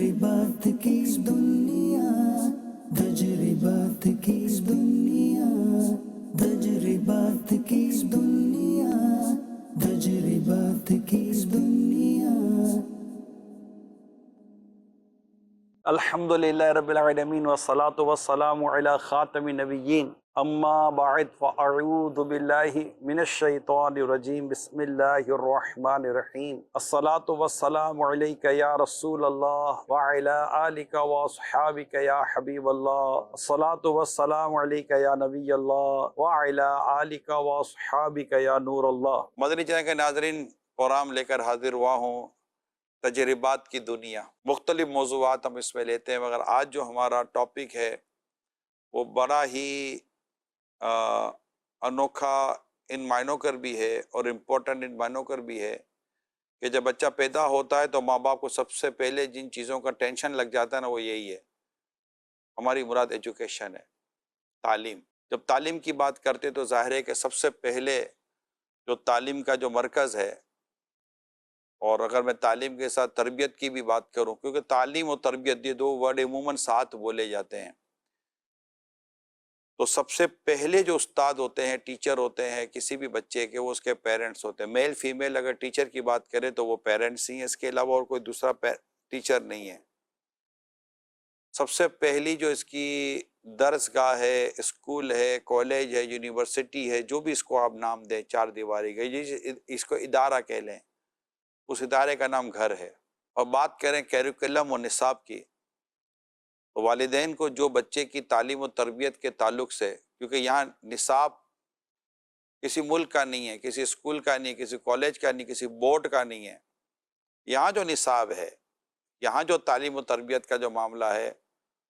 تجربات کی دنیا، تجربات کی دنیا، تجربات کی دنیا، تجربات کی دنیا۔ الحمدللہ رب العالمین والصلاة والسلام علی خاتم النبیین، اما بعد فاعوذ باللہ من الشیطان الرجیم، بسم اللہ الرحمن الرحیم۔ الصلاة والسلام علیک یا رسول اللہ وعلی آلک واصحابک یا حبیب اللہ، الصلاة والسلام علیک یا نبی اللہ وعلی آلک واصحابک یا نور اللہ۔ مدنی چینل کے ناظرین، پروگرام لے کر حاضر ہوا ہوں، تجربات کی دنیا۔ مختلف موضوعات ہم اس میں لیتے ہیں، مگر آج جو ہمارا ٹاپک ہے وہ بڑا ہی انوکھا ان معنوں کر بھی ہے اور امپورٹنٹ ان معنوں کر بھی ہے کہ جب بچہ پیدا ہوتا ہے تو ماں باپ کو سب سے پہلے جن چیزوں کا ٹینشن لگ جاتا ہے نا، وہ یہی ہے، ہماری مراد ایجوکیشن ہے، تعلیم۔ جب تعلیم کی بات کرتے تو ظاہر ہے کہ سب سے پہلے جو تعلیم کا جو مرکز ہے، اور اگر میں تعلیم کے ساتھ تربیت کی بھی بات کروں، کیونکہ تعلیم اور تربیت یہ دو ورڈ عموماً ساتھ بولے جاتے ہیں، تو سب سے پہلے جو استاد ہوتے ہیں، ٹیچر ہوتے ہیں کسی بھی بچے کے، وہ اس کے پیرنٹس ہوتے ہیں۔ میل فیمیل اگر ٹیچر کی بات کریں تو وہ پیرنٹس ہی ہیں، اس کے علاوہ اور کوئی دوسرا ٹیچر نہیں ہے۔ سب سے پہلی جو اس کی درس گاہ ہے، اسکول ہے، کالج ہے، یونیورسٹی ہے، جو بھی اس کو آپ نام دیں، چار دیواری کا، اس کو ادارہ کہہ لیں، اس ادارے کا نام گھر ہے۔ اور بات کریں کیریکولم اور نصاب کی، تو والدین کو جو بچے کی تعلیم و تربیت کے تعلق سے، کیونکہ یہاں نصاب کسی ملک کا نہیں ہے، کسی اسکول کا نہیں، کسی کالج کا نہیں، کسی بورڈ کا نہیں ہے، یہاں جو نصاب ہے، یہاں جو تعلیم و تربیت کا جو معاملہ ہے،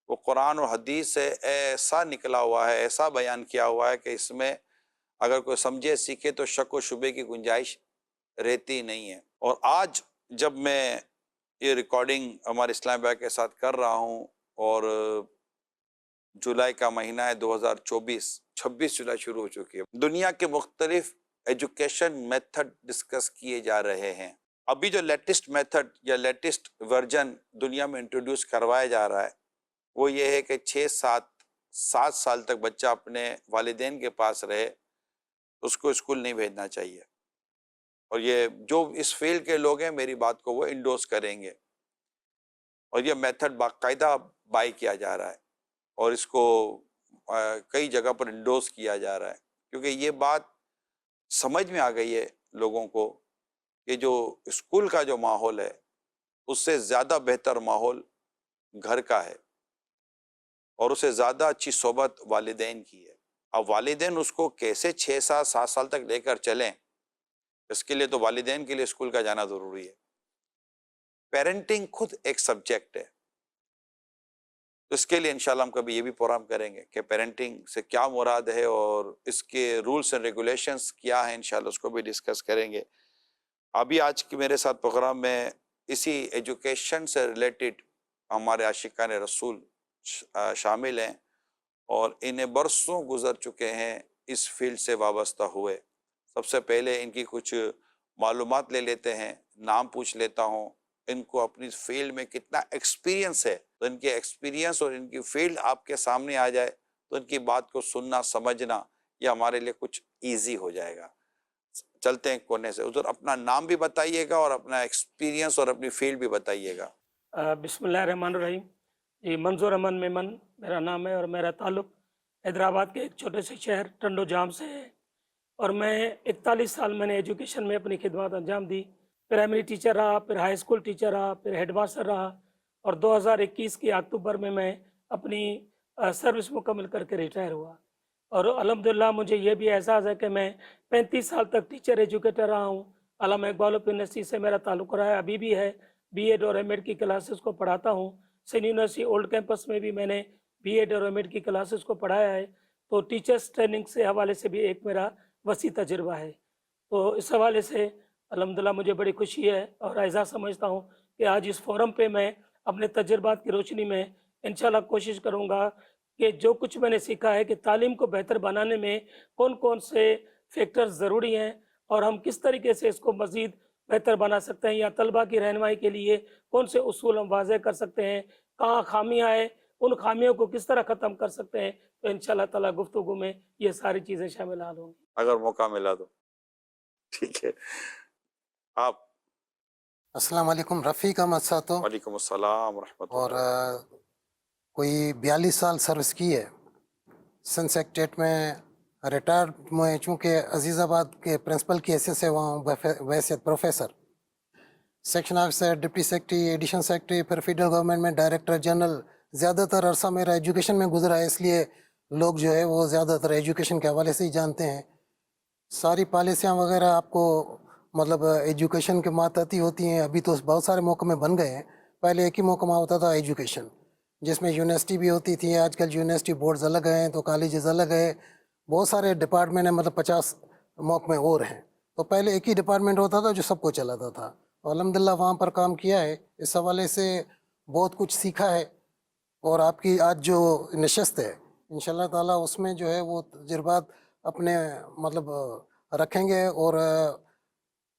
وہ قرآن اور حدیث سے ایسا نکلا ہوا ہے، ایسا بیان کیا ہوا ہے کہ اس میں اگر کوئی سمجھے سیکھے تو شک و شبے کی گنجائش رہتی نہیں ہے۔ اور آج جب میں یہ ریکارڈنگ ہمارے اسلام بھائی کے ساتھ کر رہا ہوں، اور جولائی کا مہینہ ہے 2024، 26 جولائی شروع ہو چکی ہے، دنیا کے مختلف ایجوکیشن میتھڈ ڈسکس کیے جا رہے ہیں۔ ابھی جو لیٹسٹ میتھڈ یا لیٹسٹ ورژن دنیا میں انٹروڈیوس کروایا جا رہا ہے وہ یہ ہے کہ 7 سال تک بچہ اپنے والدین کے پاس رہے، اس کو اسکول نہیں بھیجنا چاہیے۔ اور یہ جو اس فیلڈ کے لوگ ہیں میری بات کو وہ انڈورس کریں گے، اور یہ میتھڈ باقاعدہ بائی کیا جا رہا ہے، اور اس کو کئی جگہ پر انڈورس کیا جا رہا ہے، کیونکہ یہ بات سمجھ میں آ گئی ہے لوگوں کو کہ جو اسکول کا جو ماحول ہے اس سے زیادہ بہتر ماحول گھر کا ہے، اور اسے زیادہ اچھی صحبت والدین کی ہے۔ اب والدین اس کو کیسے 6 سال 7 سال تک لے کر چلیں، اس کے لیے تو والدین کے لیے اسکول کا جانا ضروری ہے۔ پیرنٹنگ خود ایک سبجیکٹ ہے، اس کے لیے انشاءاللہ ہم کبھی یہ بھی پروگرام کریں گے کہ پیرنٹنگ سے کیا مراد ہے اور اس کے رولز اینڈ ریگولیشنز کیا ہیں، انشاءاللہ اس کو بھی ڈسکس کریں گے۔ ابھی آج کی میرے ساتھ پروگرام میں اسی ایجوکیشن سے ریلیٹڈ ہمارے عاشقان رسول شامل ہیں، اور انہیں برسوں گزر چکے ہیں اس فیلڈ سے وابستہ ہوئے۔ سب سے پہلے ان کی کچھ معلومات لے لیتے ہیں، نام پوچھ لیتا ہوں، ان کو اپنی فیلڈ میں کتنا ایکسپیرینس ہے، تو ان کے ایکسپیرینس اور ان کی فیلڈ آپ کے سامنے آ جائے تو ان کی بات کو سننا سمجھنا یہ ہمارے لیے کچھ ایزی ہو جائے گا۔ چلتے ہیں کونے سے، حضور اپنا نام بھی بتائیے گا اور اپنا ایکسپیرینس اور اپنی فیلڈ بھی بتائیے گا۔ بسم اللہ الرحمن الرحیم۔ جی، منظور امن میمن میرا نام ہے، اور میرا تعلق حیدرآباد کے ایک چھوٹے سے شہر ٹنڈو جام سے ہے، اور میں 41 سال میں نے ایجوکیشن میں اپنی خدمات انجام دی۔ پرائمری ٹیچر رہا، پھر ہائی اسکول ٹیچر رہا، پھر ہیڈ ماسٹر رہا، اور 2021 کی اکتوبر میں اپنی سروس مکمل کر کے ریٹائر ہوا۔ اور الحمدللہ مجھے یہ بھی احساس ہے کہ میں 35 سال تک ٹیچر ایجوکیٹر رہا ہوں۔ علامہ اقبال اوپن یونیورسٹی سے میرا تعلق رہا ہے، ابھی بھی ہے، بی ایڈ اور ایم ایڈ کی کلاسز کو پڑھاتا ہوں۔ سینٹ یونیورسٹی اولڈ کیمپس میں بھی میں نے بی ایڈ اور ایم ایڈ کی کلاسز کو پڑھایا ہے، تو ٹیچرس ٹریننگ سے حوالے سے بھی ایک میرا وسیع تجربہ ہے۔ تو اس حوالے سے الحمدللہ مجھے بڑی خوشی ہے اور اعزاز سمجھتا ہوں کہ آج اس فورم پہ میں اپنے تجربات کی روشنی میں انشاءاللہ کوشش کروں گا کہ جو کچھ میں نے سیکھا ہے کہ تعلیم کو بہتر بنانے میں کون کون سے فیکٹرز ضروری ہیں، اور ہم کس طریقے سے اس کو مزید بہتر بنا سکتے ہیں یا طلبہ کی رہنمائی کے لیے کون سے اصول ہم واضح کر سکتے ہیں, کہاں خامیاں ہیں, ان خامیوں کو کس طرح ختم کر سکتے ہیں, تو انشاءاللہ تعالیٰ گفتگو میں یہ ساری چیزیں شامل ہوں گی اگر موقع ملا تو. ٹھیک ہے, آپ. السلام علیکم. رفیق احمد ساتو, وعلیکم السلام ورحمۃ اور اللہ. کوئی 42 سال سروس کی ہے سن سیکٹریٹ میں. ریٹائر میں چونکہ عزیز آباد کے پرنسپل کی حیثیت سے وہاں ویسے professor, section officer, deputy secretary, addition secretary, پھر فیڈرل گورنمنٹ میں ڈائریکٹر جنرل. زیادہ تر عرصہ میرا ایجوکیشن میں گزرا ہے, اس لیے لوگ جو ہے وہ زیادہ تر ایجوکیشن کے حوالے سے ہی جانتے ہیں. ساری پالیسیاں وغیرہ آپ کو مطلب ایجوکیشن کے ماتحتی ہوتی ہیں. ابھی تو بہت سارے محکمے بن گئے ہیں, پہلے ایک ہی محکمہ ہوتا تھا ایجوکیشن, جس میں یونیورسٹی بھی ہوتی تھی. آج کل یونیورسٹی بورڈز الگ ہیں تو کالجز الگ ہیں, بہت سارے ڈپارٹمنٹ ہیں, مطلب 50 محکمے اور ہیں. تو پہلے ایک ہی ڈپارٹمنٹ ہوتا تھا جو سب کو چلاتا تھا. اور الحمدللہ وہاں پر کام کیا ہے, اس حوالے سے بہت کچھ سیکھا ہے. اور آپ کی آج جو نشست ہے انشاءاللہ تعالیٰ اس میں جو ہے وہ تجربات اپنے مطلب رکھیں گے, اور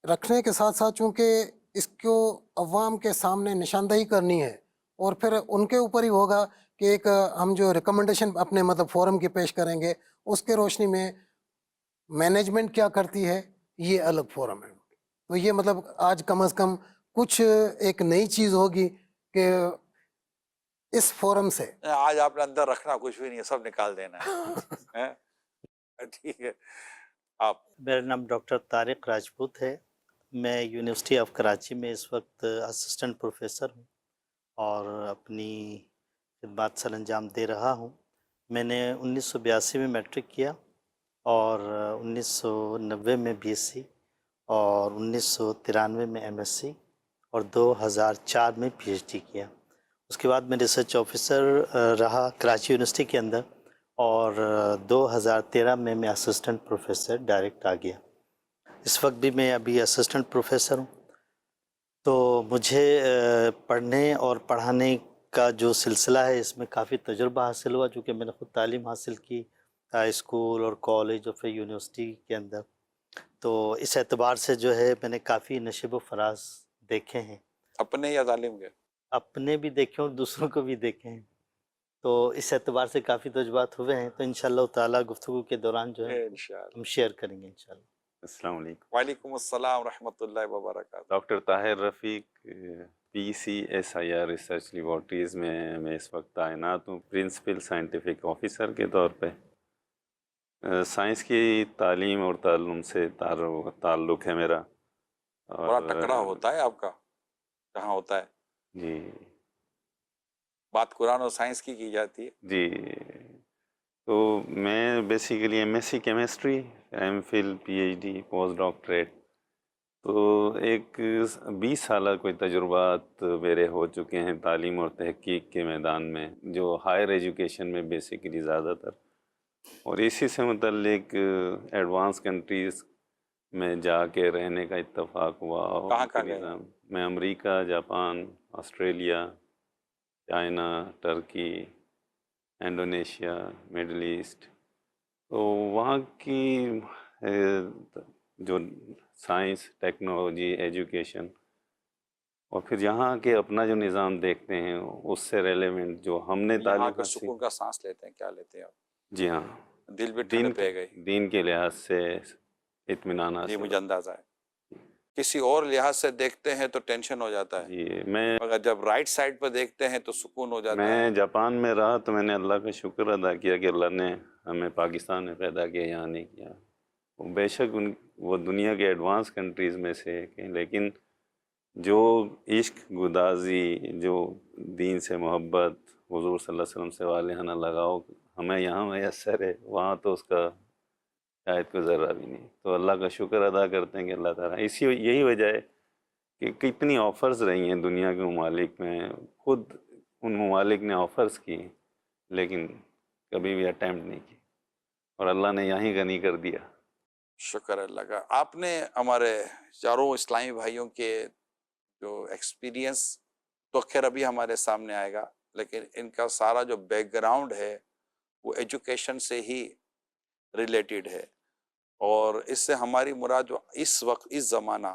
رکھنے کے ساتھ ساتھ چونکہ اس کو عوام کے سامنے نشاندہی کرنی ہے, اور پھر ان کے اوپر ہی ہوگا کہ ایک ہم جو ریکمنڈیشن اپنے مطلب فورم کی پیش کریں گے, اس کے روشنی میں مینجمنٹ کیا کرتی ہے یہ الگ فورم ہے. تو یہ مطلب آج کم از کم کچھ ایک نئی چیز ہوگی کہ اس فورم سے. آج آپ نے اندر رکھنا کچھ بھی نہیں ہے, سب نکال دینا ہے. ٹھیک ہے, آپ. میرا نام ڈاکٹر طارق راجپوت ہے. میں یونیورسٹی آف کراچی میں اس وقت اسسٹنٹ پروفیسر ہوں اور اپنی خدمات سر انجام دے رہا ہوں. میں نے 1982 میں میٹرک کیا اور 1990 میں بی ایس سی اور 1993 میں ایم ایس سی اور 2004 میں پی ایچ ڈی کیا. اس کے بعد میں ریسرچ آفیسر رہا کراچی یونیورسٹی کے اندر, اور 2013 میں اسسٹنٹ پروفیسر ڈائریکٹ آ گیا. اس وقت بھی میں ابھی اسسٹنٹ پروفیسر ہوں. تو مجھے پڑھنے اور پڑھانے کا جو سلسلہ ہے اس میں کافی تجربہ حاصل ہوا, چونکہ میں نے خود تعلیم حاصل کی اسکول اور کالج اور پھر یونیورسٹی کے اندر. تو اس اعتبار سے جو ہے میں نے کافی نشیب و فراز دیکھے ہیں, اپنے یا تعلیم کے؟ اپنے بھی دیکھے اور دوسروں کو بھی دیکھے ہیں. تو اس اعتبار سے کافی تجربات ہوئے ہیں, تو انشاءاللہ تعالیٰ گفتگو کے دوران جو ہے انشاءاللہ ہم شیئر کریں گے انشاءاللہ. السلام علیکم. وعلیکم السلام ورحمۃ اللہ وبرکاتہ. Doctor Tahir Rafiq, P C S I R research laboratories میں اس وقت تعینات ہوں پرنسپل سائنٹیفک آفیسر کے طور پہ. سائنس کی تعلیم اور تعلم سے تعلق ہے میرا. بڑا ٹکرا ہوتا ہے آپ کا, کہاں ہوتا ہے؟ جی بات قرآن اور سائنس کی جاتی ہے. جی, تو میں basically M S C chemistry, M Phil, P H D, post doctorate. تو ایک 20 سالہ کوئی تجربات میرے ہو چکے ہیں تعلیم اور تحقیق کے میدان میں, جو ہائر ایجوکیشن میں بیسیکلی زیادہ تر, اور اسی سے متعلق ایڈوانس کنٹریز میں جا کے رہنے کا اتفاق ہوا. کہاں کہاں گئے؟ میں امریکہ, Japan, Australia, China, Turkey, Indonesia, middle east. تو وہاں کی جو سائنس, ٹیکنالوجی, ایجوکیشن, اور پھر یہاں کے اپنا جو نظام دیکھتے ہیں اس سے ریلیونٹ جو ہم نے یہاں تعلیم کا سکون کا سانس لیتے ہیں, کیا لیتے ہیں آپ؟ جی ہاں, دل بھی ٹھنڈ پہ گئی. دین کے لحاظ سے اطمینان جی حاصل. مجھے اندازہ ہے, کسی اور لحاظ سے دیکھتے ہیں تو ٹینشن ہو جاتا ہے, جی میں مگر جب رائٹ سائڈ پہ دیکھتے ہیں تو سکون ہو جاتا ہے. میں جاپان میں رہا تو میں نے اللہ کا شکر ادا کیا کہ اللہ نے ہمیں پاکستان میں پیدا کیا, یہاں نہیں کیا. بے شک وہ دنیا کے ایڈوانس کنٹریز میں سے ایک ہیں, لیکن جو عشق گدازی, جو دین سے محبت, حضور صلی اللہ علیہ وسلم سے والہانہ لگاؤ ہمیں یہاں میسر ہے, وہاں تو اس کا شاید کوئی ذرہ بھی نہیں. تو اللہ کا شکر ادا کرتے ہیں کہ اللہ تعالیٰ, یہی وجہ ہے کہ کتنی آفرز رہی ہیں دنیا کے ممالک میں, خود ان ممالک نے آفرز کی لیکن کبھی بھی اٹیمپٹ نہیں کی, اور اللہ نے یہیں غنی کر دیا. شکر اللہ کا. آپ نے ہمارے چاروں اسلامی بھائیوں کے جو ایکسپیرینس تو خیر ابھی ہمارے سامنے آئے گا, لیکن ان کا سارا جو بیک گراؤنڈ ہے وہ ایجوکیشن سے ہی ریلیٹڈ ہے, اور اس سے ہماری مراد جو اس وقت اس زمانہ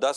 10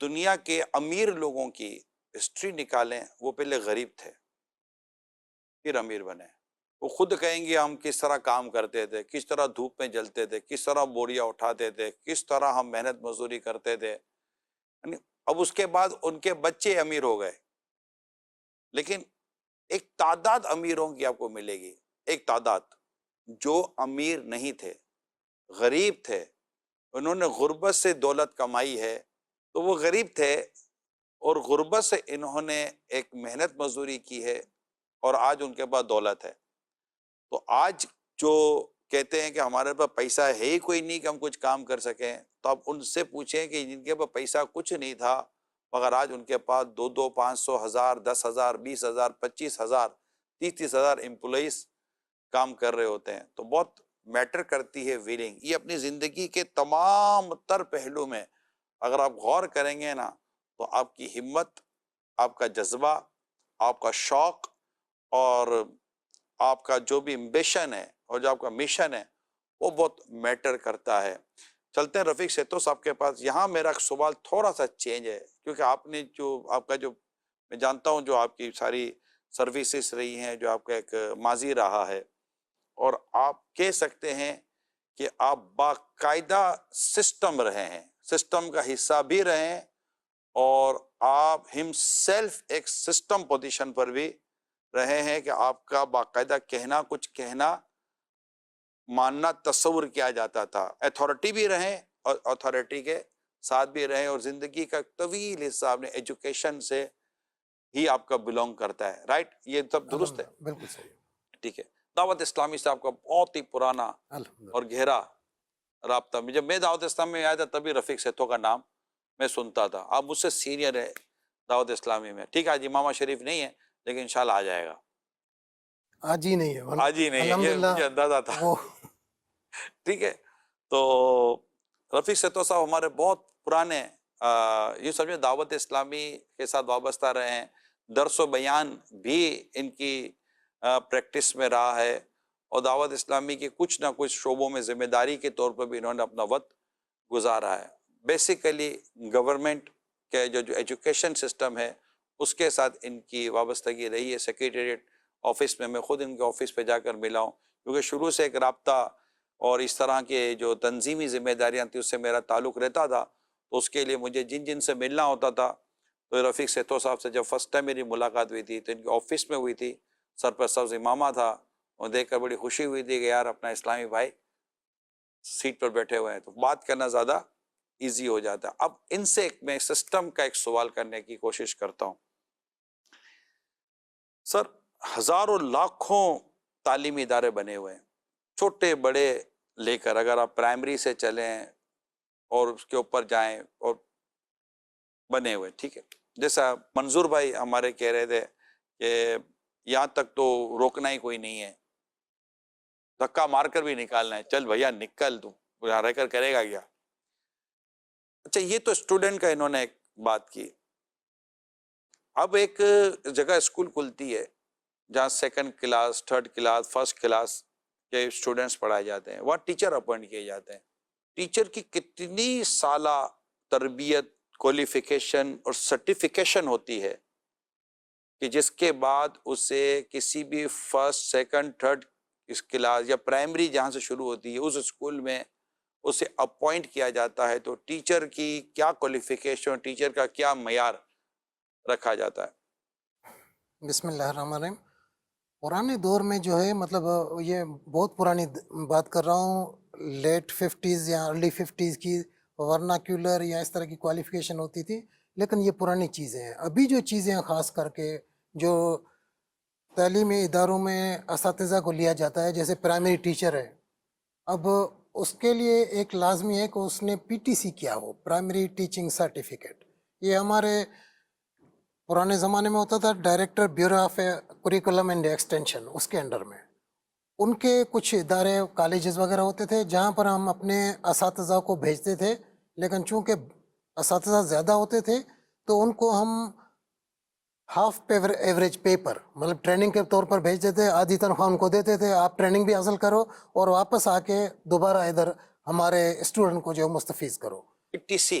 دنیا کے امیر لوگوں کی ہسٹری نکالیں، وہ پہلے غریب تھے پھر امیر بنے. وہ خود کہیں گے ہم کس طرح کام کرتے تھے، کس طرح دھوپ میں جلتے تھے، کس طرح بوریاں اٹھاتے تھے، کس طرح ہم محنت مزدوری کرتے تھے. یعنی اب اس کے بعد ان کے بچے امیر ہو گئے، لیکن ایک تعداد امیروں کی آپ کو ملے گی، ایک تعداد جو امیر نہیں تھے، غریب تھے، انہوں نے غربت سے دولت کمائی ہے. تو وہ غریب تھے اور غربت سے انہوں نے ایک محنت مزدوری کی ہے اور آج ان کے پاس دولت ہے. تو آج جو کہتے ہیں کہ ہمارے پاس پیسہ ہے ہی کوئی نہیں کہ ہم کچھ کام کر سکیں، تو آپ ان سے پوچھیں کہ جن کے پاس پیسہ کچھ نہیں تھا مگر آج ان کے پاس 2 500 1000 10,000 20,000 25,000 30,000 امپلائیز کام کر رہے ہوتے ہیں. تو بہت میٹر کرتی ہے ویلنگ. یہ اپنی زندگی کے تمام تر پہلو میں اگر آپ غور کریں گے نا تو آپ کی ہمت، آپ کا جذبہ، آپ کا شوق اور آپ کا جو بھی امبیشن ہے اور جو آپ کا مشن ہے وہ بہت میٹر کرتا ہے. چلتے ہیں رفیق سیتو صاحب کے پاس. یہاں میرا سوال تھوڑا سا چینج ہے کیونکہ آپ نے جو آپ کا جو میں جانتا ہوں جو آپ کی ساری سروسز رہی ہیں، جو آپ کا ایک ماضی رہا ہے، اور آپ کہہ سکتے ہیں کہ آپ باقاعدہ سسٹم رہے ہیں، سسٹم کا حصہ بھی رہے ہیں، اور آپ ہم سیلف ایک سسٹم پوزیشن پر بھی رہے ہیں کہ آپ کا باقاعدہ کہنا، کچھ کہنا، ماننا تصور کیا جاتا تھا. اتھارٹی بھی رہیں اور اتھارٹی کے ساتھ بھی رہیں، اور زندگی کا طویل حصہ آپ نے ایجوکیشن سے ہی آپ کا بلونگ کرتا ہے. رائٹ؟ یہ سب درست ہے؟ الحمدللہ، بالکل صحیح. ٹھیک ہے. دعوت اسلامی سے آپ کا بہت ہی پرانا الحمدللہ. اور گہرا رابطہ. جب میں دعوت اسلامی میں آیا تھا تبھی رفیق سیتو کا نام میں سنتا تھا. آپ مجھ سے سینئر ہے دعوت اسلامی میں. ٹھیک ہے، آج امامہ شریف نہیں ہے لیکن انشاءاللہ آ جائے گا. آج ہی نہیں ہے، آج ہی نہیں ہے، یہ الحمدللہ. مجھے اندازہ تھا. وہ ٹھیک ہے. تو رفیق سیتو صاحب ہمارے بہت پرانے یہ سمجھے دعوت اسلامی کے ساتھ وابستہ رہے ہیں. درس و بیان بھی ان کی پریکٹس میں رہا ہے، اور دعوت اسلامی کے کچھ نہ کچھ شعبوں میں ذمہ داری کے طور پر بھی انہوں نے اپنا وقت گزارا ہے. بیسیکلی گورنمنٹ کے جو ایجوکیشن سسٹم ہے اس کے ساتھ ان کی وابستگی رہی ہے. سیکریٹریٹ آفس میں خود ان کے آفس پہ جا کر ملا ہوں، کیونکہ شروع سے ایک رابطہ اور اس طرح کے جو تنظیمی ذمہ داریاں تھیں اس سے میرا تعلق رہتا تھا. تو اس کے لیے مجھے جن سے ملنا ہوتا تھا، تو رفیق سیتو صاحب سے جب فرسٹ ٹائم میری ملاقات ہوئی تھی تو ان کے آفس میں ہوئی تھی. سرپرست صاحب امامہ تھا، اور دیکھ کر بڑی خوشی ہوئی تھی کہ یار اپنا اسلامی بھائی سیٹ پر بیٹھے ہوئے ہیں، تو بات کرنا زیادہ ایزی ہو جاتا ہے. اب ان سے میں سسٹم کا ایک سوال کرنے کی کوشش کرتا ہوں. سر، ہزاروں لاکھوں تعلیمی ادارے بنے ہوئے ہیں، چھوٹے بڑے لے کر. اگر آپ پرائمری سے چلیں اور اس کے اوپر جائیں اور بنے ہوئے. ٹھیک ہے، جیسا منظور بھائی ہمارے کہہ رہے تھے کہ یہاں تک تو روکنا ہی کوئی نہیں ہے، دھکا مار کر بھی نکالنا ہے. چل بھیا نکل، تو یہاں رہ کر کرے گا کیا؟ اچھا، یہ تو اسٹوڈنٹ کا انہوں نے ایک بات کی. اب ایک جگہ اسکول کھلتی ہے جہاں 2nd class 3rd class 1st class کے اسٹوڈنٹس پڑھائے جاتے ہیں، وہاں ٹیچر اپوائنٹ کیے جاتے ہیں. ٹیچر کی کتنی سالہ تربیت، کوالیفیکیشن اور سرٹیفیکیشن ہوتی ہے کہ جس کے بعد اسے کسی بھی 1st 2nd 3rd اس کلاس یا پرائمری جہاں سے شروع ہوتی ہے اس اسکول میں اسے اپوائنٹ کیا جاتا ہے. تو ٹیچر کی کیا کوالیفیکیشن، ٹیچر کا کیا معیار رکھا جاتا ہے؟ بسم اللہ الرحمن الرحیم. پرانے دور میں جو ہے مطلب یہ بہت پرانی بات کر رہا ہوں، لیٹ 50s یا ارلی 50s کی ورناکولر یا اس طرح کی کوالیفیکیشن ہوتی تھی، لیکن یہ پرانی چیزیں ہیں. ابھی جو چیزیں خاص کر کے جو تعلیمی اداروں میں اساتذہ کو لیا جاتا ہے، جیسے پرائمری ٹیچر ہے، اب اس کے لیے ایک لازمی ہے کہ اس نے PTC کیا ہو، پرائمری ٹیچنگ سرٹیفکیٹ. یہ ہمارے پرانے زمانے میں ہوتا تھا director bureau of curriculum and extension, اس کے انڈر میں ان کے کچھ ادارے کالجز وغیرہ ہوتے تھے جہاں پر ہم اپنے اساتذہ کو بھیجتے تھے. لیکن چونکہ اساتذہ زیادہ ہوتے تھے تو ان کو ہم ہاف ایوریج پے پر، مطلب ٹریننگ کے طور پر بھیج دیتے، آدھی تنخواہ ان کو دیتے تھے، آپ ٹریننگ بھی حاصل کرو اور واپس آ کے دوبارہ ادھر ہمارے اسٹوڈنٹ کو جو مستفیض کرو. PTC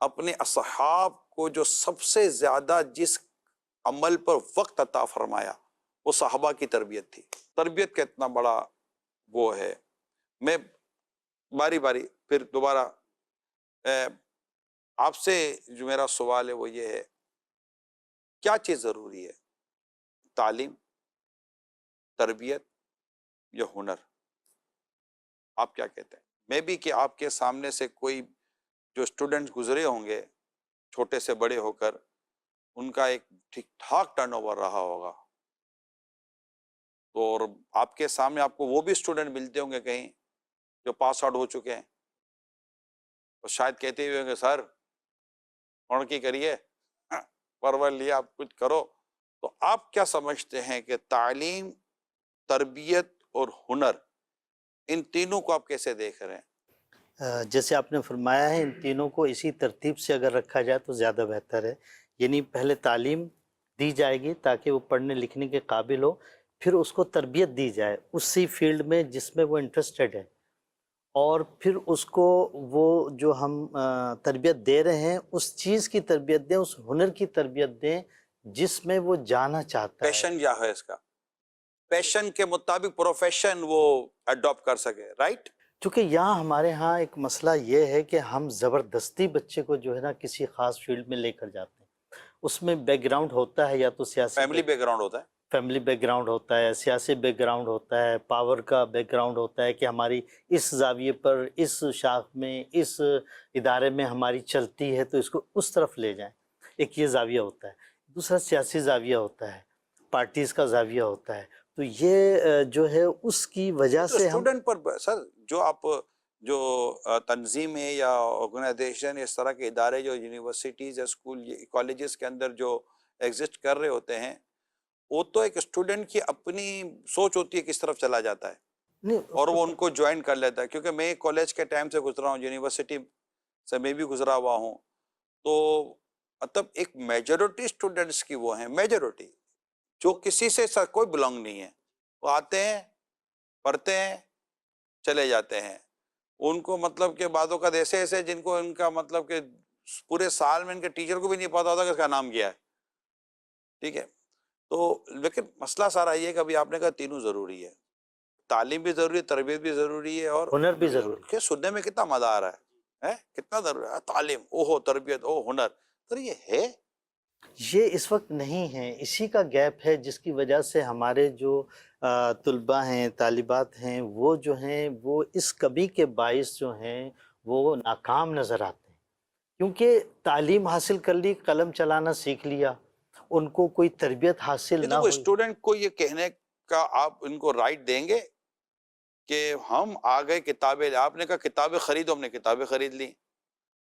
اپنے اصحاب کو جو سب سے زیادہ جس عمل پر وقت عطا فرمایا وہ صحابہ کی تربیت تھی. تربیت کا اتنا بڑا وہ ہے. میں باری باری پھر دوبارہ آپ سے جو میرا سوال ہے وہ یہ ہے، کیا چیز ضروری ہے؟ تعلیم، تربیت یا ہنر؟ آپ کیا کہتے ہیں؟ میں بھی کہ آپ کے سامنے سے کوئی جو اسٹوڈنٹس گزرے ہوں گے چھوٹے سے بڑے ہو کر، ان کا ایک ٹھیک ٹھاک ٹرن اوور رہا ہوگا، تو اور آپ کے سامنے آپ کو وہ بھی اسٹوڈنٹ ملتے ہوں گے کہیں جو پاس آؤٹ ہو چکے ہیں، اور شاید کہتے ہوئے ہوں گے سر اور کی کریے پرور لیا آپ کچھ کرو. تو آپ کیا سمجھتے ہیں کہ تعلیم، تربیت اور ہنر، ان تینوں کو آپ کیسے دیکھ رہے ہیں؟ جیسے آپ نے فرمایا ہے، ان تینوں کو اسی ترتیب سے اگر رکھا جائے تو زیادہ بہتر ہے. یعنی پہلے تعلیم دی جائے گی تاکہ وہ پڑھنے لکھنے کے قابل ہو، پھر اس کو تربیت دی جائے اسی فیلڈ میں جس میں وہ انٹرسٹڈ ہے، اور پھر اس کو وہ جو ہم تربیت دے رہے ہیں اس چیز کی تربیت دیں، اس ہنر کی تربیت دیں جس میں وہ جانا چاہتا ہے. پیشن کیا ہے اس کا؟ پیشن کے مطابق پروفیشن وہ اڈاپٹ کر سکے، رائٹ؟ چونکہ یہاں ہمارے ہاں ایک مسئلہ یہ ہے کہ ہم زبردستی بچے کو جو ہے نا کسی خاص فیلڈ میں لے کر جاتے ہیں. اس میں بیک گراؤنڈ ہوتا ہے، یا تو سیاسی فیملی بیک گراؤنڈ ہوتا ہے، فیملی بیک گراؤنڈ ہوتا ہے، سیاسی بیک گراؤنڈ ہوتا ہے، پاور کا بیک گراؤنڈ ہوتا ہے کہ ہماری اس زاویے پر، اس شاخ میں، اس ادارے میں ہماری چلتی ہے تو اس کو اس طرف لے جائیں. ایک یہ زاویہ ہوتا ہے. دوسرا سیاسی زاویہ ہوتا ہے، پارٹیز کا زاویہ ہوتا ہے. تو یہ جو ہے اس کی وجہ تو سے ہم اسٹوڈنٹ پر سر جو آپ جو تنظیمیں یا آرگنائزیشن اس طرح کے ادارے جو یونیورسٹیز یا اسکول کالجز کے اندر جو ایگزسٹ کر رہے ہوتے ہیں، وہ تو ایک اسٹوڈنٹ کی اپنی سوچ ہوتی ہے کس طرف چلا جاتا ہے نہیں، اور وہ ان کو جوائن کر لیتا ہے. کیونکہ میں کالج کے ٹائم سے گزرا ہوں، یونیورسٹی سے میں بھی گزرا ہوا ہوں، تو مطلب ایک میجورٹی اسٹوڈنٹس کی وہ ہیں، میجورٹی جو کسی سے کوئی بلانگ نہیں ہے، وہ آتے ہیں، پڑھتے ہیں، چلے جاتے ہیں. ان کو مطلب کہ بعضوں کا ایسے ایسے جن کو ان کا مطلب کہ پورے سال میں ان کے ٹیچر کو بھی نہیں پتا ہوتا کہ اس کا نام کیا ہے. ٹھیک ہے، تو لیکن مسئلہ سارا یہ ہے کہ ابھی آپ نے کہا تینوں ضروری ہے، تعلیم بھی ضروری ہے، تربیت بھی ضروری ہے، اور ہنر بھی ضروری ہے. کہ سننے میں کتنا مزہ آ رہا ہے، کتنا ضروری ہے تعلیم، اوہو تربیت، او ہنر. تو یہ ہے، یہ اس وقت نہیں ہے. اسی کا گیپ ہے جس کی وجہ سے ہمارے جو طلباء ہیں، طالبات ہیں، وہ جو ہیں وہ اس کمی کے باعث جو ہیں وہ ناکام نظر آتے ہیں. کیونکہ تعلیم حاصل کر لی، قلم چلانا سیکھ لیا، ان کو کوئی تربیت حاصل نہ دیکھو ہوئی. اسٹوڈنٹ کو یہ کہنے کا آپ ان کو رائٹ دیں گے کہ ہم آ گئے کتابیں، آپ نے کہا کتابیں خریدو، ہم نے کتابیں خرید لی.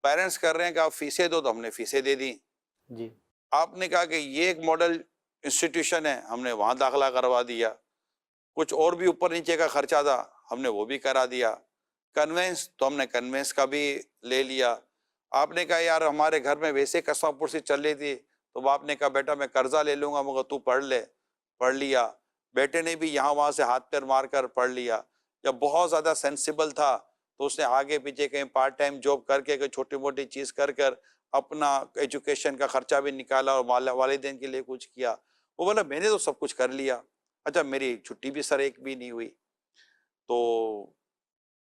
پیرنٹس کر رہے ہیں کہ آپ فیسیں دو، تو ہم نے فیسیں دے دی. جی، آپ نے کہا کہ یہ ایک ماڈل انسٹیٹیوشن ہے، ہم نے وہاں داخلہ کروا دیا. کچھ اور بھی اوپر نیچے کا خرچہ تھا، ہم نے وہ بھی کرا دیا. کنوینس تو ہم نے کنوینس کا بھی لے لیا. آپ نے کہا یار ہمارے گھر میں ویسے قسم پرسی چل رہی تھی، تو باپ نے کہا بیٹا میں قرضہ لے لوں گا مگر تو پڑھ لے، پڑھ لیا. بیٹے نے بھی یہاں وہاں سے ہاتھ پیر مار کر پڑھ لیا. جب بہت زیادہ سینسیبل تھا تو اس نے آگے پیچھے کہیں پارٹ ٹائم جاب کر کے کوئی چھوٹی موٹی چیز کر اپنا ایجوکیشن کا خرچہ بھی نکالا اور والدین کے لیے کچھ کیا. وہ بولا میں نے تو سب کچھ کر لیا. اچھا میری چھٹی بھی سر ایک بھی نہیں ہوئی. تو